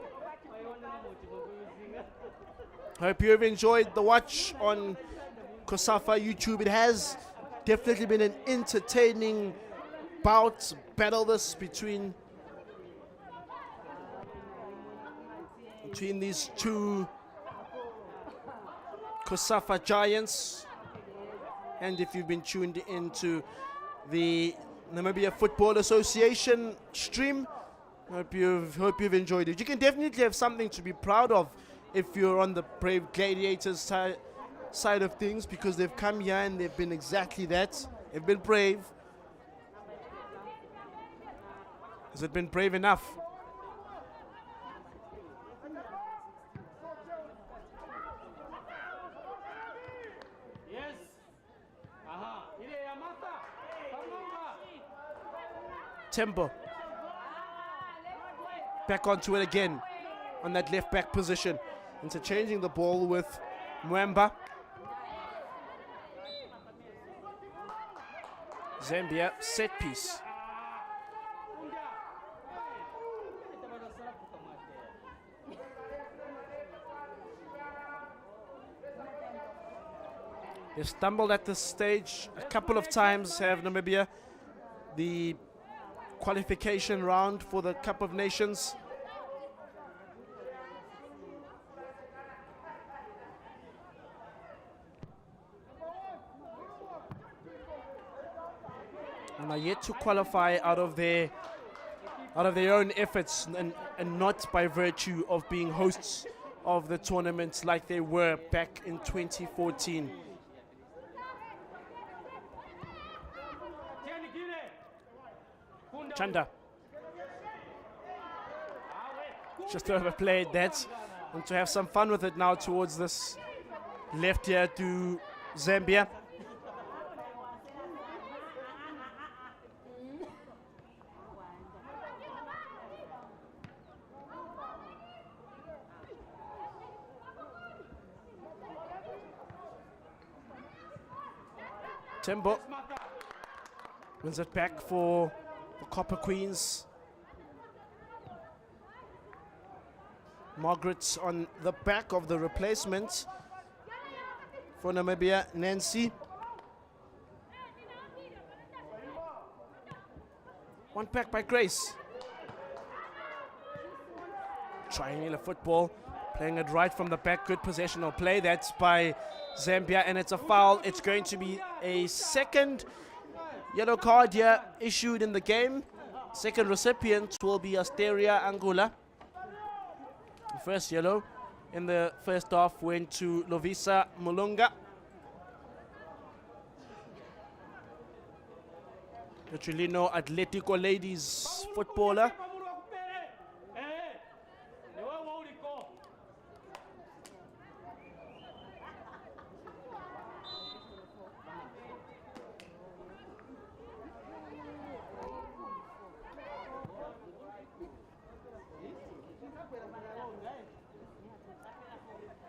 Hope you have enjoyed the watch on Kosafa YouTube. It has definitely been an entertaining battle this between these two Kosafa giants. And if you've been tuned into the Namibia Football Association stream, hope you've enjoyed it. You can definitely have something to be proud of if you're on the Brave Gladiators side of things, because they've come here and they've been exactly that. They've been brave. Has it been brave enough? Tembo back onto it again on that left back position, interchanging the ball with Mwamba. Zambia set piece. They've stumbled at this stage a couple of times, have Namibia. The qualification round for the Cup of Nations. And are yet to qualify out of their own efforts, and not by virtue of being hosts of the tournament like they were back in 2014. Chanda just overplayed that, and to have some fun with it now towards this left here to Zambia. Tembo wins it back for Copper Queens. Margaret on the back of the replacement for Namibia, Nancy. One back by Grace. Triangular football, playing it right from the back. Good possessional play. That's by Zambia, and it's a foul. It's going to be a second yellow card here issued in the game. Second recipient will be Asteria Angula. The first yellow in the first half went to Lovisa Mulunga. The Trilino Atletico ladies footballer.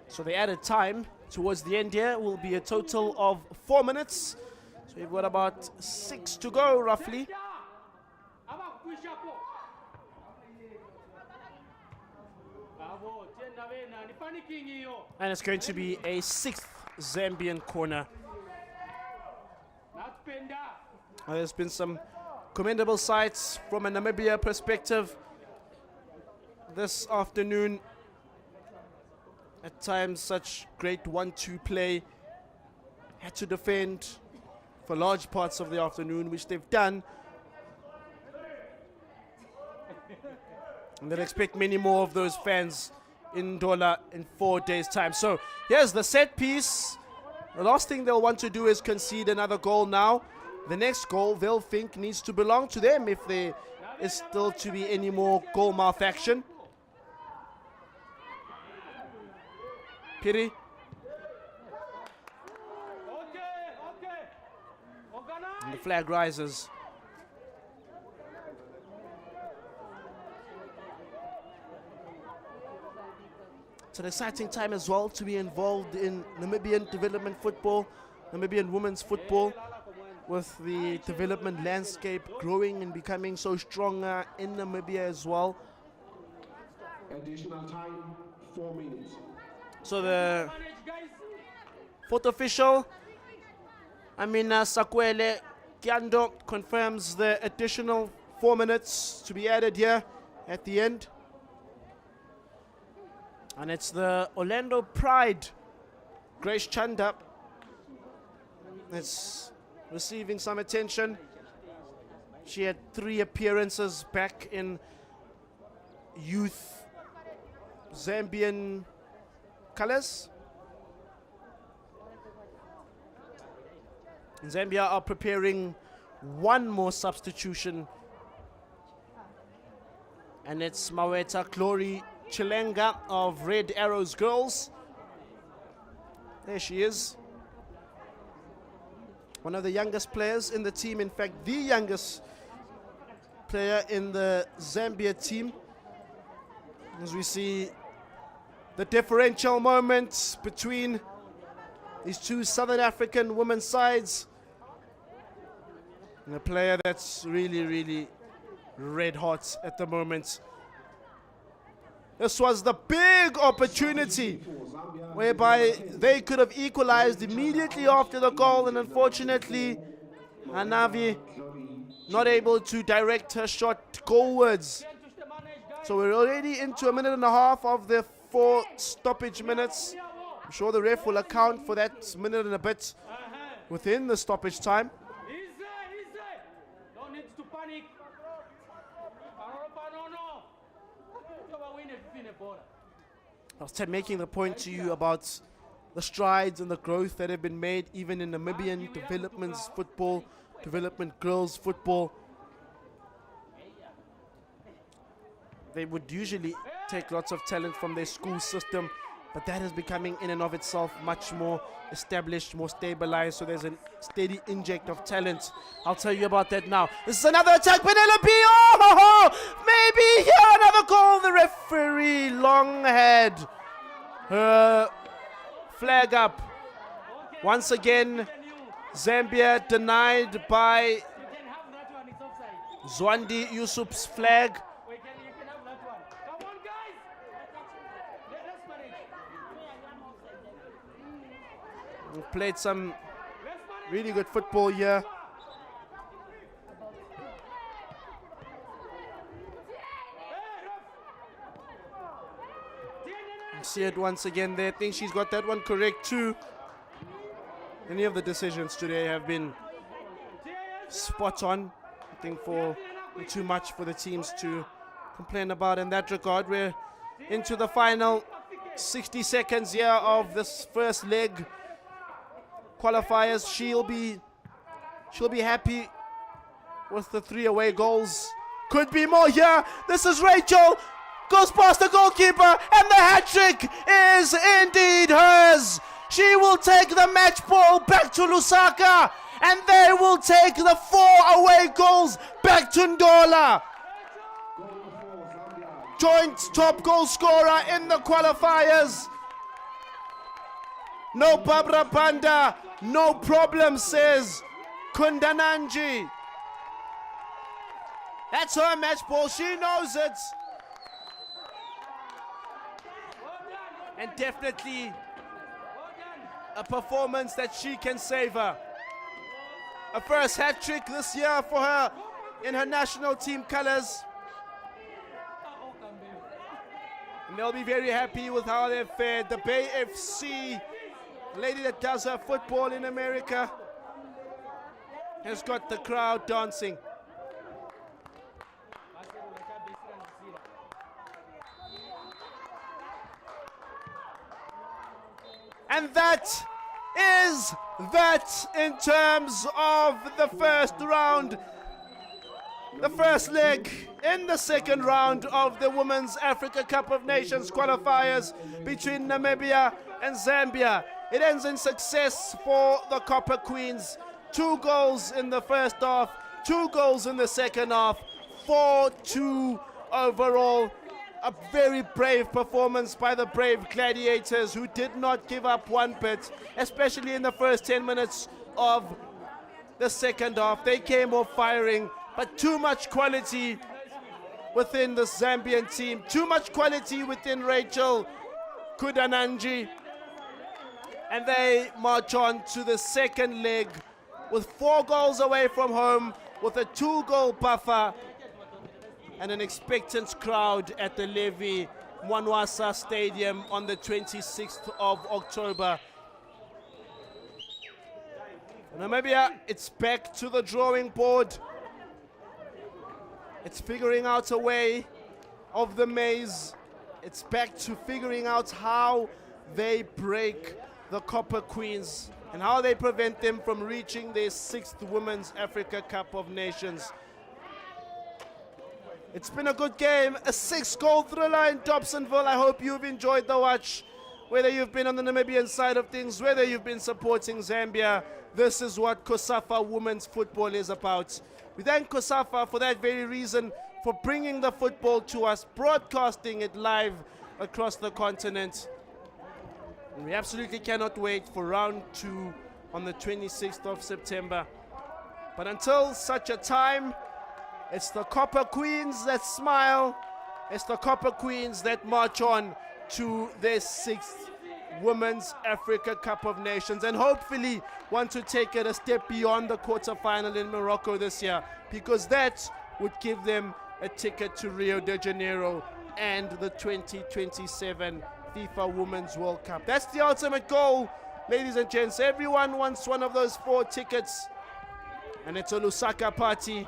So the added time towards the end here will be a total of 4 minutes. So we've got about 6 to go, roughly. And it's going to be a 6th Zambian corner. There's been some commendable sights from a Namibia perspective this afternoon. At times, such great 1-2 play. Had to defend for large parts of the afternoon, which they've done. And they'll expect many more of those fans in Ndola in 4 days' time. So here's the set piece. The last thing they'll want to do is concede another goal now. The next goal they'll think needs to belong to them if there is still to be any more goal mouth action. Piri. And the flag rises. It's an exciting time as well to be involved in Namibian development football, Namibian women's football. with the development landscape growing and becoming so stronger in Namibia as well. Additional time, 4 minutes. So the fourth official, Amina Sakwele Kiando, confirms the additional 4 minutes to be added here at the end. And it's the Orlando Pride, Grace Chanda, that's receiving some attention. She had 3 appearances back in youth Zambian colors. Zambia are preparing one more substitution, and it's Maweta Glory Chilenga of Red Arrows Girls. There she is. One of the youngest players in the team, in fact, the youngest player in the Zambia team. As we see the differential moments between these two Southern African women's sides. And a player that's really red hot at the moment. This was the big opportunity whereby they could have equalized immediately after the goal, and unfortunately Hanavi not able to direct her shot goalwards. So we're already into 1.5 minutes of the 4 stoppage minutes. I'm sure the ref will account for that minute and a bit within the stoppage time. Don't need to panic. I was making the point to you about the strides and the growth that have been made even in Namibian development football, development girls football. They would usually take lots of talent from their school system, but that is becoming in and of itself much more established, more stabilized, so there's a steady inject of talent. I'll tell you about that now. This is another attack, Penelope! Oh, maybe here another goal. The referee long had her flag up. Once again, Zambia denied by Zwandi Yusuf's flag. We've played some really good football here. You see it once again there. I think she's got that one correct too. Any of the decisions today have been spot on. I think for too much for the teams to complain about in that regard. We're into the final 60 seconds here of this first leg qualifiers. She'll be happy with the 3 away goals. Could be more here. This is Rachel. Goes past the goalkeeper, and the hat-trick is indeed hers. She will take the match ball back to Lusaka, and they will take the 4 away goals back to Ndola. Joint top goal scorer in the qualifiers. No Barbara Banda, no problem, says Kundananji. That's her match ball, she knows it. And definitely a performance that she can savor. A first hat-trick this year for her in her national team colors. And they'll be very happy with how they've fared. The Bay FC, the lady that does her football in America, has got the crowd dancing. And that is that in terms of the first round, the first leg in the second round of the Women's Africa Cup of Nations qualifiers between Namibia and Zambia. It ends in success for the Copper Queens. 2 goals in the first half, 2 goals in the second half, 4-2 overall. A very brave performance by the brave Gladiators, who did not give up one bit, especially in the first 10 minutes of the second half. They came off firing, but too much quality within the Zambian team. Too much quality within Rachel Kudananji. And they march on to the second leg with 4 goals away from home, with a 2-goal buffer and an expectant crowd at the Levy Mwanwasa Stadium on the 26th of October. Namibia, it's back to the drawing board. It's figuring out a way of the maze. It's back to figuring out how they break the Copper Queens and how they prevent them from reaching their 6th Women's Africa Cup of Nations. It's been a good game, a 6-goal thriller in Dobsonville. I hope you've enjoyed the watch. Whether you've been on the Namibian side of things, whether you've been supporting Zambia, this is what COSAFA women's football is about. We thank COSAFA for that very reason, for bringing the football to us, broadcasting it live across the continent. And we absolutely cannot wait for round 2 on the 26th of September. But until such a time, it's the Copper Queens that smile. It's the Copper Queens that march on to their 6th Women's Africa Cup of Nations, and hopefully want to take it a step beyond the quarterfinal in Morocco this year, because that would give them a ticket to Rio de Janeiro and the 2027 FIFA Women's World Cup. That's the ultimate goal, ladies and gents. Everyone wants one of those 4 tickets, and it's a Lusaka party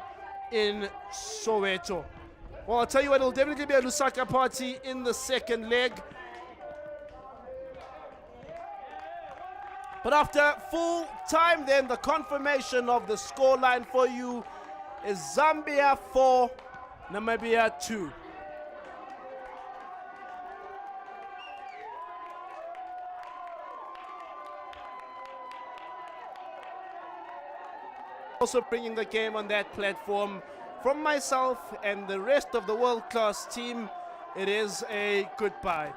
in Soweto. Well, I'll tell you what, it'll definitely be a Lusaka party in the second leg. But after full time, then the confirmation of the scoreline for you is Zambia 4, Namibia 2. Also bringing the game on that platform from myself and the rest of the world-class team, it is a goodbye.